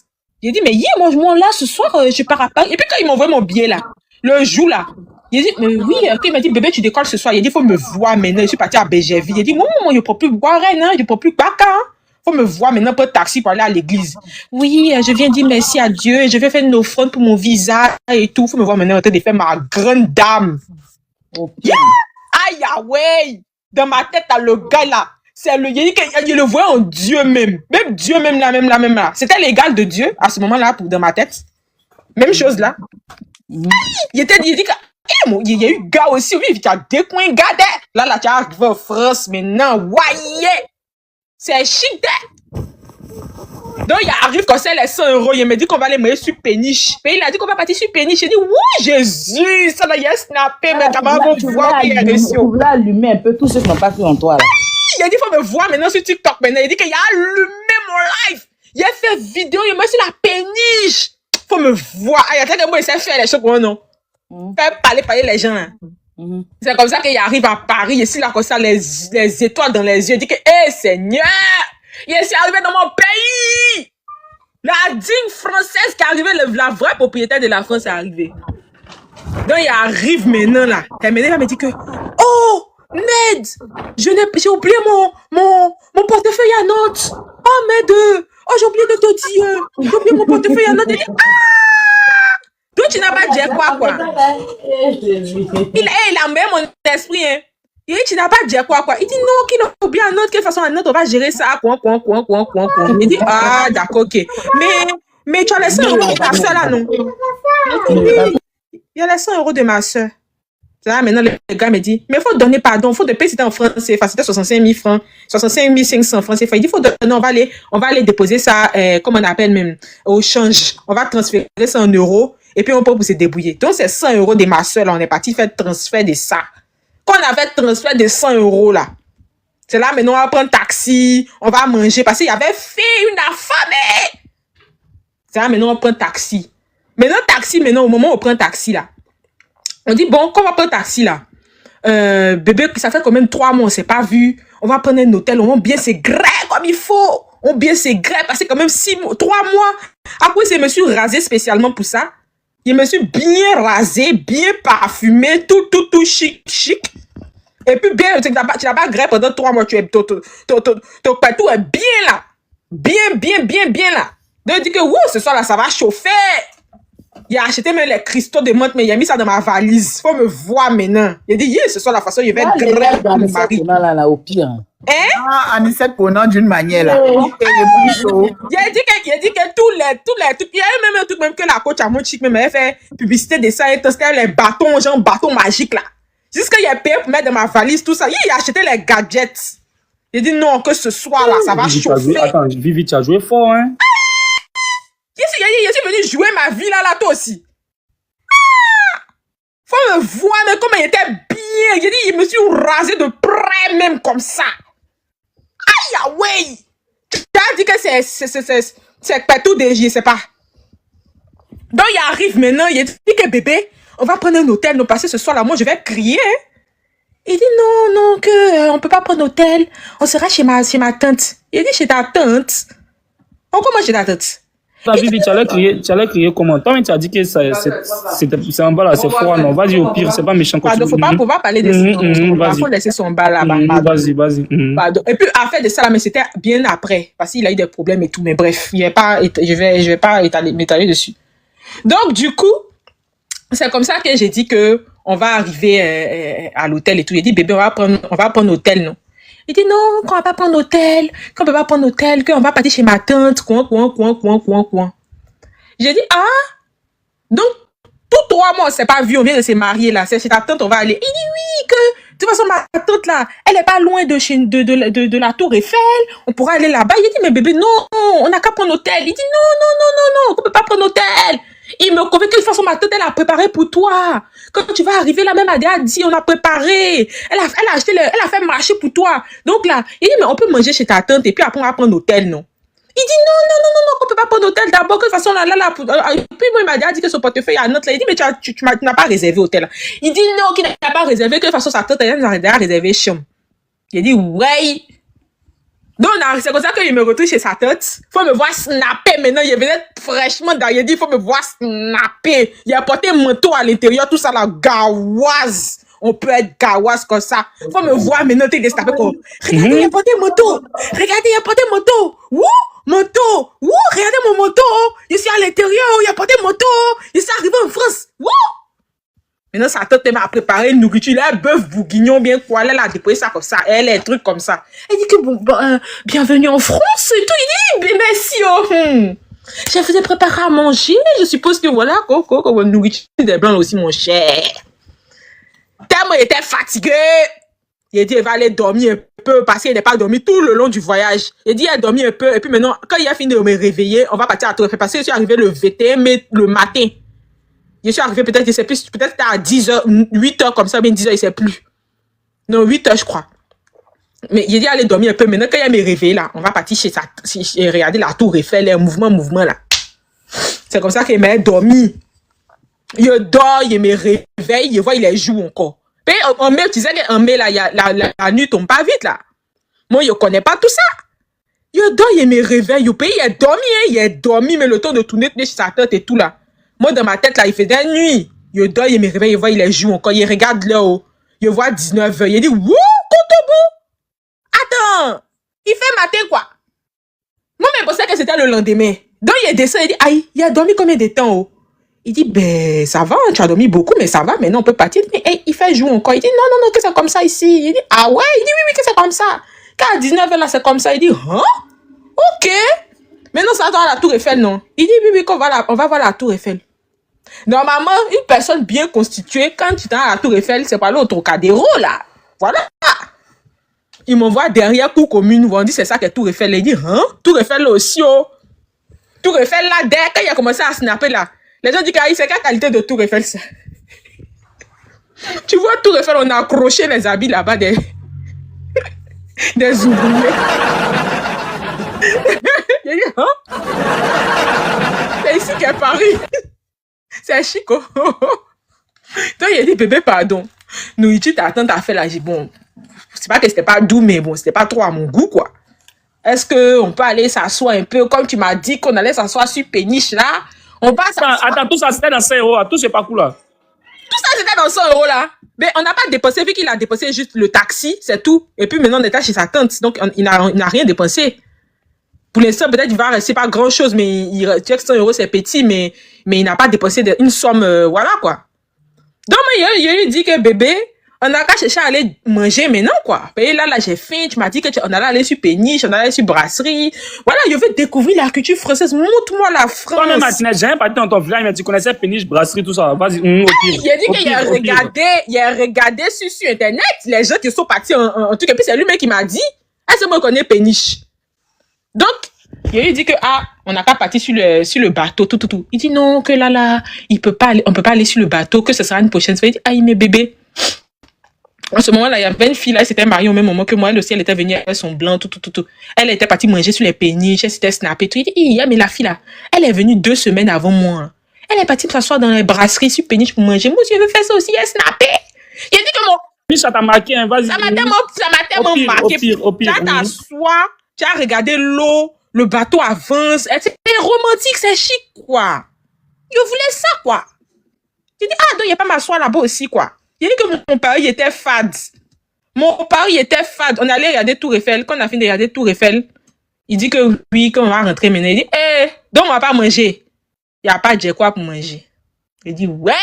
Il a dit, mais moi là, ce soir, je pars à Paris. Et puis quand il m'envoie mon billet là, le jour là, il a dit, mais oui, il m'a dit, bébé, tu décolles ce soir. Il a dit, faut me voir maintenant. Je suis parti à BGV. Il a dit, moi, je ne peux plus boire rien, hein, je ne peux plus Baka. Hein. Faut me voir maintenant pour taxi pour aller à l'église. Oui, je viens dire merci à Dieu et je vais faire une offrande pour mon visa et tout. Faut me voir maintenant en train de faire ma grande dame. Okay. Yeah! Aïe, ah ouais! Dans ma tête, t'as le gars là. C'est il le voit en Dieu même. Même Dieu même là. C'était l'égal de Dieu à ce moment-là dans ma tête. Même chose là. Il dit que il y a eu gars aussi, oui, tu as deux coins gars. Là, tu arrives en France maintenant. Ouais! C'est chic. Donc, il arrive comme ça, les 100 €. Il me dit qu'on va aller manger sur Péniche. Mais il a dit qu'on va partir sur Péniche. J'ai dit, oui, Jésus, ça là, il a snappé. Mes camarades vont voir qu'il y a des choses. Tu voulais allumer un peu tous ceux qui n'ont pas cru en toi. Là. Il a dit, il faut me voir maintenant sur TikTok. Maintenant, il dit qu'il a allumé mon live. Il a fait vidéo, il m'a sur la Péniche. Il faut me voir. Il y a quelqu'un qui essaie de faire les choses pour moi, non? Faire parler les gens. Hein. C'est comme ça qu'il arrive à Paris. Ici, là, comme ça, les étoiles dans les yeux. Il dit que, hé, Seigneur! Il est arrivé dans mon pays. La digne française qui est arrivée, la vraie propriétaire de la France est arrivée. Donc, il arrive maintenant, là. Elle me dit que, oh, Med, j'ai oublié mon portefeuille à Nantes. Oh, Med, oh, j'ai oublié de te dire. J'ai oublié mon portefeuille à Nantes. Elle dit, ah! Donc, tu n'as pas dit quoi. Il a même mon esprit, hein. Il dit, tu n'as pas dit quoi. Il dit, non, qu'il a oublié à Nantes, quelle façon à Nantes, on va gérer ça, quoi. Il dit, ah, d'accord, ok. Mais tu as les 100 € de ta soeur, là, non? Il y a les 100 € de ma soeur. Là, maintenant, le gars me dit, mais il faut donner pardon, il faut de payer, c'était en France, c'était 65 000 francs, 65 500 francs, il dit, il faut donner, on va aller déposer ça, comme on appelle même, au change. On va transférer ça en euros, et puis on peut se débrouiller. Donc, c'est 100 € de ma soeur, là, on est parti faire transfert de ça. Quand on a fait transfert de 100 €, là, c'est là, maintenant, on va prendre taxi, on va manger, parce qu'il y avait fait une affamée. C'est là, maintenant, on prend taxi. Maintenant, au moment où on prend taxi, là, on dit, bon, quand on va prendre taxi, là, bébé, ça fait quand même 3 mois, on s'est pas vu. On va prendre un hôtel, on va bien se griller comme il faut. On bien se griller, parce que quand même 3 mois. Après, je me suis rasé spécialement pour ça. Je me suis bien rasé, bien parfumé, tout chic. Et puis, bien, tu n'as pas grillé pendant 3 mois. Ton patou est bien là. Bien là. Donc, il dit que, ce soir là, ça va chauffer. Il a acheté même les cristaux de menthe, mais il a mis ça dans ma valise. Faut me voir maintenant. Il a dit, ce soir la façon, il va être grave dans le mari. Là, au pire. Hein? Ah, Anicette prenant d'une manière là. Il a dit que tous les trucs, il y a même un truc même que la coach à mon chic, même elle fait publicité de ça, c'était les bâtons magiques là. Jusqu'à il a payé pour mettre dans ma valise, tout ça. Il a acheté les gadgets. Il a dit non, que ce soir là, ça va chauffer. Attends, Vivi, tu as joué fort, hein? Je suis venu jouer ma vie là, toi aussi. Ah! Faut me voir, mais comment il était bien. J'ai dit, il me suis rasé de près, même comme ça. Aïe, ah ouais. Tu as dit que c'est pas tout de je sais pas. Donc, il arrive maintenant, il dit que bébé, on va prendre un hôtel, nous passer ce soir là. Moi, je vais crier. Hein? Il dit non, que on peut pas prendre hôtel. On sera chez ma tante. Il dit chez ta tante. On comment chez ta tante? Ta vie, tu allais crier comment? Toi-même, tu as dit que c'est en bas là, c'est froid, non? Vas-y, au pire, c'est pas méchant. Pardon, faut pas pouvoir parler de ça. Il faut laisser son bas là-bas. Vas-y. Pardon. Et puis, à faire de ça là, mais c'était bien après, parce qu'il a eu des problèmes et tout. Mais bref, je vais pas m'étaler dessus. Donc, du coup, c'est comme ça que j'ai dit que on va arriver à l'hôtel et tout. Il dit, bébé, on va prendre l'hôtel, non? Il dit, non, qu'on va pas prendre l'hôtel, qu'on peut pas prendre l'hôtel, qu'on va partir chez ma tante, coin. J'ai dit, ah, donc, tous 3 mois, on s'est pas vu, on vient de se marier là, c'est chez ta tante, on va aller. Il dit, oui, que, de toute façon, ma tante là, elle est pas loin de la tour Eiffel, on pourra aller là-bas. Il dit, mais bébé, non, on n'a qu'à prendre l'hôtel. Il dit, non, on peut pas prendre l'hôtel. Il me convainc que de toute façon, ma tante, elle a préparé pour toi. Quand tu vas arriver là, même Adé a dit, on a préparé. Elle a fait marcher pour toi. Donc là, il dit, mais on peut manger chez ta tante et puis après, on va prendre l'hôtel, non? Il dit, non, on peut pas prendre l'hôtel d'abord, que de toute façon, là, puis moi, il m'a dit que son portefeuille est à notre là. Il dit, mais tu n'as pas réservé l'hôtel. Il dit, non, qu'il n'a pas réservé, que de toute façon, sa tante, elle a réservé chambre. Il dit, ouais. Donc, c'est comme ça qu'il me retrouve chez sa tante. Faut me voir snapper maintenant. Il venait fraîchement dans. Il dit, faut me voir snapper. Il a porté un manteau à l'intérieur, tout ça, la gaoise. On peut être gaoise comme ça. Faut me voir maintenant, t'es destapé comme. Regardez, il a porté un manteau. Wouh! Manteau. Wouh! Regardez mon manteau. Je suis à l'intérieur. Il a porté un manteau. Je suis arrivé en France. Wouh! Maintenant, sa tante m'a préparé une nourriture. Elle a bœuf bourguignon, bien quoi. Elle a déposé ça comme ça. Elle a un truc comme ça. Elle dit que bienvenue en France et tout. Il dit, merci, oh. Je vous ai préparé à manger. Je suppose que voilà, votre nourriture des blancs aussi, mon cher. Tellement il était fatigué. Il a dit, il va aller dormir un peu parce qu'il n'a pas dormi tout le long du voyage. Il a dit, il a dormi un peu. Et puis maintenant, quand il a fini de me réveiller, on va partir à Tour Eiffel parce que je suis arrivé le 21 mai le matin. Je suis arrivé peut-être, je sais plus, peut-être à 10h, 8h comme ça, bien 10h, je sais plus. Non, 8h, je crois. Mais il a dit, allez dormir un peu. Maintenant, quand il me réveillé, là, on va partir chez regarder la tour Eiffel, les mouvement, là. C'est comme ça qu'il m'a dormi. Il dort, il me réveille, il voit, il joue encore. Puis, en mai, tu sais qu'en mai, là, la nuit tombe pas vite, là. Moi, je connais pas tout ça. Il dort, il me réveille, il a dormi, mais le temps de tourner chez sa tête et tout, là. Moi, dans ma tête, là, il fait des nuits. Il dort, il me réveille, il voit, il joue encore. Il regarde là-haut. Il voit 19h. Il dit, wouh, Kotobo! Attends! Il fait matin, quoi? Moi, je pensais que c'était le lendemain. Donc, il descend, il dit, aïe, il a dormi combien de temps, oh? Il dit, ben, ça va, tu as dormi beaucoup, mais ça va, maintenant, on peut partir. Mais, hey, il fait jour encore. Il dit, non, que c'est comme ça ici. Il dit, ah ouais? Il dit, oui, que c'est comme ça. Quand à 19h, là, c'est comme ça. Il dit, hein? Ok. Maintenant, ça va à la tour Eiffel, non? Il dit, oui, on va voir la tour Eiffel. Normalement, une personne bien constituée, quand tu es à la tour Eiffel, c'est pas l'autre Trocadéro, là. Voilà. Ils m'envoient derrière cour commune, on dit c'est ça que Tour Eiffel. Il dit, hein? Tour Eiffel là aussi, oh. Tour Eiffel là, dès quand il a commencé à snapper là, les gens disent que c'est quelle qualité de Tour Eiffel ça? Tu vois, Tour Eiffel, on a accroché les habits là-bas des ouvriers. Il dit, hein? C'est ici qu'est Paris. C'est chic, oh. Donc, il a dit, bébé, pardon. Nourriture, ta tante a fait là. J'ai dit, bon, c'est pas que c'était pas doux, mais bon, c'était pas trop à mon goût, quoi. Est-ce qu'on peut aller s'asseoir un peu, comme tu m'as dit qu'on allait s'asseoir sur péniche, là? On va s'asseoir. Attends, tout ça, c'était dans 5 euros. Tout, c'est pas cool, là. Tout ça, c'était dans 100 euros, là. Mais on n'a pas dépensé, vu qu'il a dépensé juste le taxi, c'est tout. Et puis maintenant, on était chez sa tante, donc il n'a rien dépensé. Pour l'instant, peut-être il va rester pas grand-chose, mais tu sais que 100 euros, c'est petit, mais il n'a pas dépensé une somme, voilà, quoi. Donc, il lui dit que bébé, on n'a qu'à chercher à aller manger maintenant, quoi. Et là, j'ai faim, tu m'as dit qu'on allait aller sur péniche, on allait aller sur brasserie. Voilà, je veux découvrir la culture française. Montre-moi la France. Toi-même, tu n'as jamais parti dans ton village, mais tu connaissais péniche, brasserie, tout ça. Vas-y, il a dit qu'il a regardé sur Internet, les gens qui sont partis en truc, et puis c'est lui-même qui m'a dit, ah, c'est moi qui connais péniche. Donc, il lui dit que, on n'a qu'à partir sur le bateau, tout. Il dit non, que là, on peut pas aller sur le bateau, que ce sera une prochaine fois. Il dit, aïe, mes bébés. En ce moment-là, il y avait une fille là, elle s'était mariée au même moment que moi. Elle aussi, elle était venue avec son blanc, tout. Elle était partie manger sur les péniches, elle s'était snappée, tout. Il dit, mais la fille là, elle est venue 2 semaines avant moi. Elle est partie s'asseoir dans les brasseries sur péniche pour manger. Moi, je veux faire ça aussi, elle snappé. Il a dit que mon... Ça t'a marqué, hein, vas-y. Ça m'a tellement marqué. Au pire. Tu as t'asseoir, tu as regardé l'eau le bateau avance. C'est romantique, c'est chic, quoi. Je voulais ça, quoi. J'ai dit, ah, donc il n'y a pas m'asseoir là-bas aussi, quoi. J'ai dit que mon pari était fade. Mon pari était fade. On allait regarder Tour Eiffel. Quand on a fini de regarder Tour Eiffel, il dit que oui, qu'on va rentrer maintenant. Il dit, donc on va pas manger. Il n'y a pas de quoi pour manger. Il dit, ouais.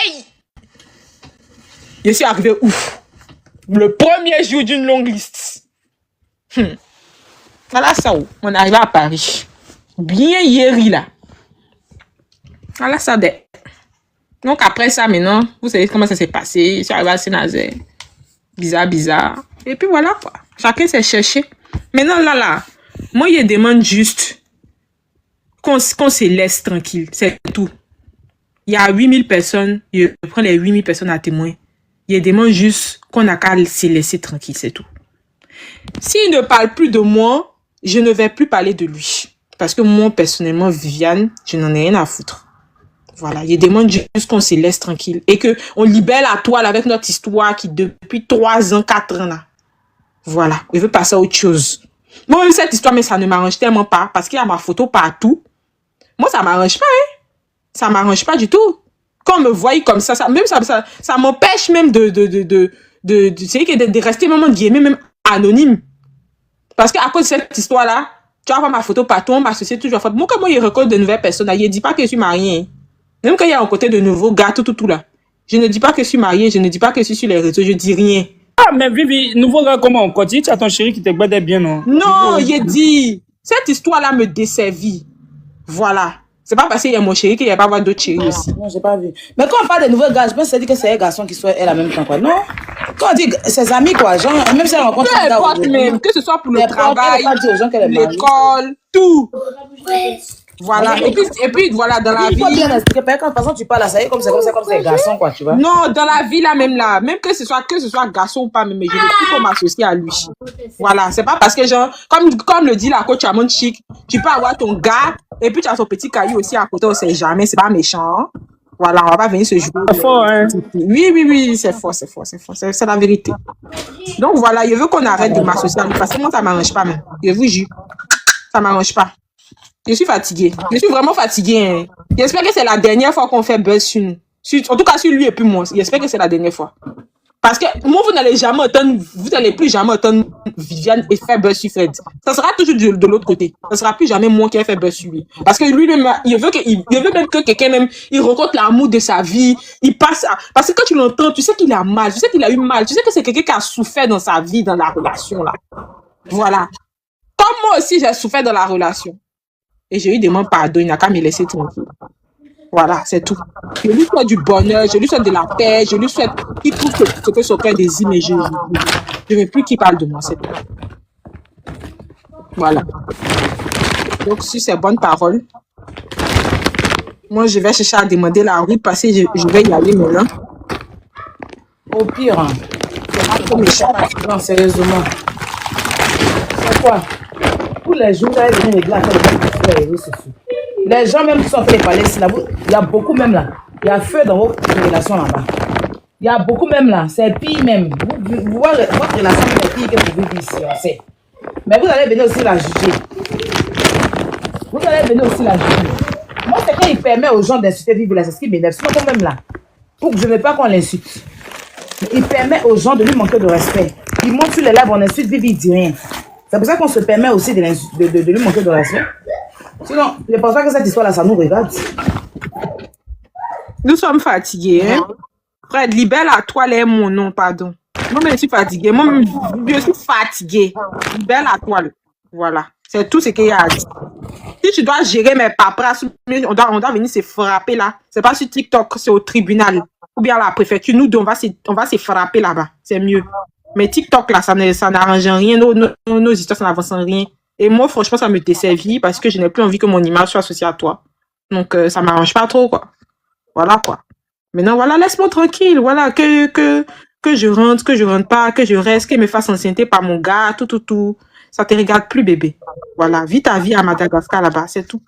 Je suis arrivé ouf. Le premier jour d'une longue liste. Voilà ça, on est arrivé à Paris. Bien hier, là. Voilà ça, donc après ça, maintenant, vous savez comment ça s'est passé. Je suis arrivé à Saint-Nazaire. Bizarre. Et puis voilà, quoi. Chacun s'est cherché. Maintenant, là, moi, je demande juste qu'on se laisse tranquille. C'est tout. Il y a 8000 personnes. Je prends les 8000 personnes à témoin. Je demande juste qu'on n'a qu'à se laisser tranquille, c'est tout. S'il ne parle plus de moi, je ne vais plus parler de lui. Parce que moi, personnellement, Viviane, je n'en ai rien à foutre. Voilà, je demande juste qu'on se laisse tranquille. Et qu'on libère la toile avec notre histoire qui, depuis 3 ans, 4 ans, là. Voilà, je veux passer à autre chose. Moi, même cette histoire, mais ça ne m'arrange tellement pas. Parce qu'il y a ma photo partout. Moi, ça ne m'arrange pas, hein. Ça ne m'arrange pas du tout. Quand on me voit comme ça m'empêche même de rester même, même anonyme. Parce qu'à cause de cette histoire-là, tu vas voir ma photo partout, on m'associe toujours. Moi, comment il reconnaît de nouvelles personnes, il ne dit pas que je suis mariée. Même quand il y a un côté de nouveaux gars, tout là. Je ne dis pas que je suis mariée, je ne dis pas que je suis sur les réseaux, je dis rien. Ah, mais Vivi, nouveau gars, comment on continue? Tu as ton chéri qui te gbadait bien, non? Non, il dit, cette histoire-là me desservit. Voilà. C'est pas parce qu'il y a mon chéri qu'il n'y a pas avoir d'autres chéris aussi. Non, j'ai pas vu. Mais quand on parle de nouveaux gars, je pense que c'est un garçon qui soit elle en même temps, quoi. Non? Quand on dit ses amis, quoi, genre, même si elle rencontre Peu importe même, que ce soit pour le travail, l'école, tout. Voilà. Et puis, voilà, dans la vie. Il faut bien expliquer. Par exemple, tu parles à ça, comme c'est garçon, quoi, tu vois. Non, dans la vie, là, même que ce soit garçon ou pas, même, je ne peux pas m'associer à lui. Voilà. C'est pas parce que, genre, comme le dit la coach Amon Chic, tu peux avoir ton gars, et puis tu as ton petit caillou aussi à côté, on sait jamais, c'est pas méchant. Voilà, on va pas venir se jouer. C'est fort, hein? Oui, c'est fort. C'est la vérité. Donc voilà, je veux qu'on arrête de m'associer à lui, parce que moi, ça m'arrange pas, même. Je vous jure. Ça m'arrange pas. Je suis fatiguée. Je suis vraiment fatiguée. Hein. J'espère que c'est la dernière fois qu'on fait buzz sur nous. En tout cas, sur lui et puis moi. J'espère que c'est la dernière fois. Parce que moi, vous n'allez plus jamais entendre Viviane et faire buzz sur Fred. Ça sera toujours de l'autre côté. Ça sera plus jamais moi qui ai fait buzz sur lui. Parce que lui, il veut même que quelqu'un même, il rencontre l'amour de sa vie. Il passe parce que quand tu l'entends, tu sais qu'il a mal. Tu sais qu'il a eu mal. Tu sais que c'est quelqu'un qui a souffert dans sa vie, dans la relation, là. Voilà. Comme moi aussi, j'ai souffert dans la relation. Et je lui demande pardon, il n'a qu'à me laisser tranquille. Voilà, c'est tout. Je lui souhaite du bonheur, je lui souhaite de la paix, je lui souhaite qu'il trouve ce que son cœur désire, mais je ne veux plus qu'il parle de moi, c'est tout. Voilà. Donc, sur ces bonnes paroles, moi, je vais chercher à demander la rue parce que je vais y aller maintenant. Au pire, hein. C'est pas trop méchant, non, sérieusement. C'est quoi? Tous les jours, vous allez venir régler à faire les réseaux sociaux. Les gens même qui sont fait les palais, il y a beaucoup même là. Il y a feu dans vos relations là-bas. Il y a beaucoup même là. C'est pire même. Vous voyez, votre relation est pire que vous vivez ici, on sait. Mais vous allez venir aussi la juger. Moi, c'est quand il permet aux gens d'insulter vivre là. C'est ce qui m'énerve. Sinon, quand même là, pour que je ne veux pas qu'on l'insulte. Il permet aux gens de lui manquer de respect. Il monte sur les lèvres, on insulte, Vivi, il dit rien. C'est pour ça qu'on se permet aussi de lui manquer de respect. Sinon, je ne pense pas que cette histoire-là, ça nous regarde. Nous sommes fatigués, hein? Fred, libère la toile, mon nom, pardon. Moi-même, je suis fatiguée. Moi-même, je suis fatiguée. Libère la toile. Voilà. C'est tout ce qu'il y a à dire. Si tu dois gérer mes paperasses, on doit venir se frapper là. C'est pas sur TikTok, c'est au tribunal. Ou bien à la préfecture. Nous deux, on va se frapper là-bas. C'est mieux. Mais TikTok, là, ça n'arrange rien. Nos histoires, ça n'avance en rien. Et moi, franchement, ça me desservit parce que je n'ai plus envie que mon image soit associée à toi. Donc, ça m'arrange pas trop, quoi. Voilà, quoi. Maintenant, voilà, laisse-moi tranquille. Voilà, que je rentre pas, que je reste, qu'il me fasse enceinter par mon gars, tout. Ça te regarde plus, bébé. Voilà, vis ta vie à Madagascar, là-bas, c'est tout.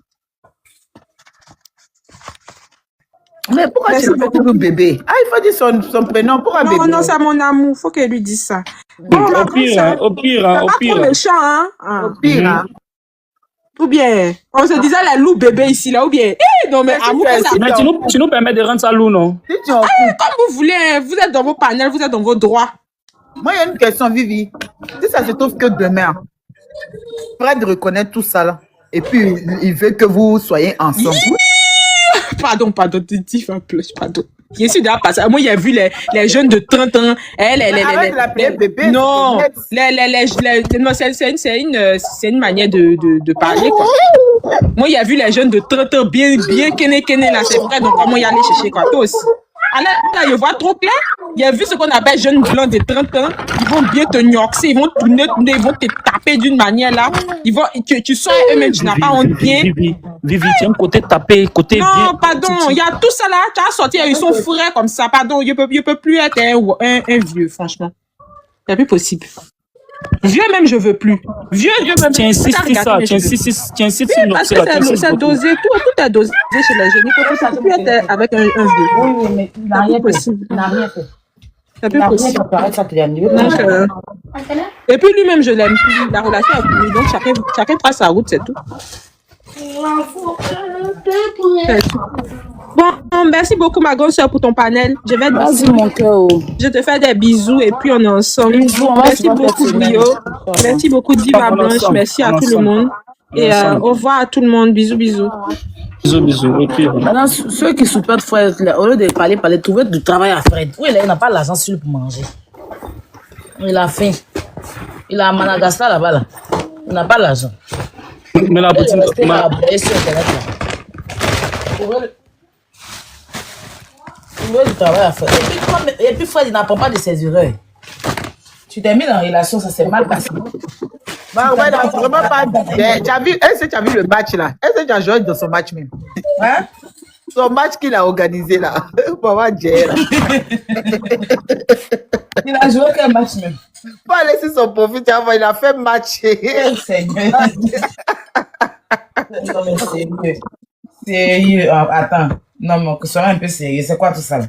Mais pourquoi tu l'appelles toujours bébé? Ah, il faut dire son prénom. Pourquoi bébé? Non, c'est mon amour. Faut qu'elle lui dise ça. Bon, au pire. Pas trop méchant, hein? Au pire, hein? Ou bien, on se disait la loup bébé ici, là, ou bien, non, mais amour, ça. Mais tu nous permets de rendre ça lourd, non? Si tu en fous. Comme vous voulez, hein, vous êtes dans vos panels, vous êtes dans vos droits. Moi, il y a une question, Vivi. Si ça se trouve que demain, Fred reconnaît tout ça là, et puis il veut que vous soyez ensemble. Pardon, dis un peu, pardon. Je suis déjà passé. Moi, il y a vu les jeunes de 30 ans. Arrête de l'appeler bébé. Non, non, c'est une manière de parler, quoi. Moi, il y a vu les jeunes de 30 ans bien kéné là, c'est vrai, donc comment y aller chercher, quoi, toi aussi. Alors, là, je vois trop clair. Il a vu ce qu'on appelle jeunes blancs de 30 ans. Ils vont bien te gnoxer, ils vont tourner, ils vont te taper d'une manière là. Tu sens eux-mêmes, tu n'as pas honte bien. Vivi, tu aimes côté tapé, côté bien. Non, pardon, il y a tout ça là. Tu as sorti, ils sont frais comme ça. Pardon, je peux plus être un vieux, franchement. C'est plus possible. Vieux même, je veux plus. Vieux même. Tu insistes sur ça, tu insistes sur parce que c'est dosé, tout est dosé chez les jeunes. Ça peut plus être avec un vieux. Oui, mais il n'a rien fait. Il n'a rien fait. C'est plus possible. Donc, et puis lui-même, je l'aime plus. La relation avec lui. Donc, chacun prend sa route, c'est tout. Bon, merci beaucoup, ma grande soeur, pour ton panel. Je vais Vas-y, mon cœur. Je te fais des bisous et puis on est ensemble. Merci beaucoup, Brio. Merci beaucoup, Diva Blanche. Merci à tout le monde. Et au revoir à tout le monde. Bisous. Bisous. Et puis, Maintenant, ceux qui supportent Fred, au lieu de parler, trouver du travail à Fred. Oui, il n'a pas l'argent sur lui pour manger. Il a faim. Il a à Madagascar là-bas. Là. Il n'a pas l'argent. mais la boutique. Du travail à faire. Et puis Fred, il n'apprend pas de ses erreurs. Tu t'es mis dans une relation, ça s'est mal passé. Bah, ouais, non, vraiment pas. Tu as vu, est-ce que tu as vu le match là? Est-ce que tu as joué dans son match même? Hein? Son match qu'il a organisé là. Pour voir Jerry. Il a joué quel match même? Pas laisser son profit, il a fait match. Seigneur. Non, mais sérieux. Sérieux. Attends. Non, mais sois un peu sérieux. C'est quoi tout ça là?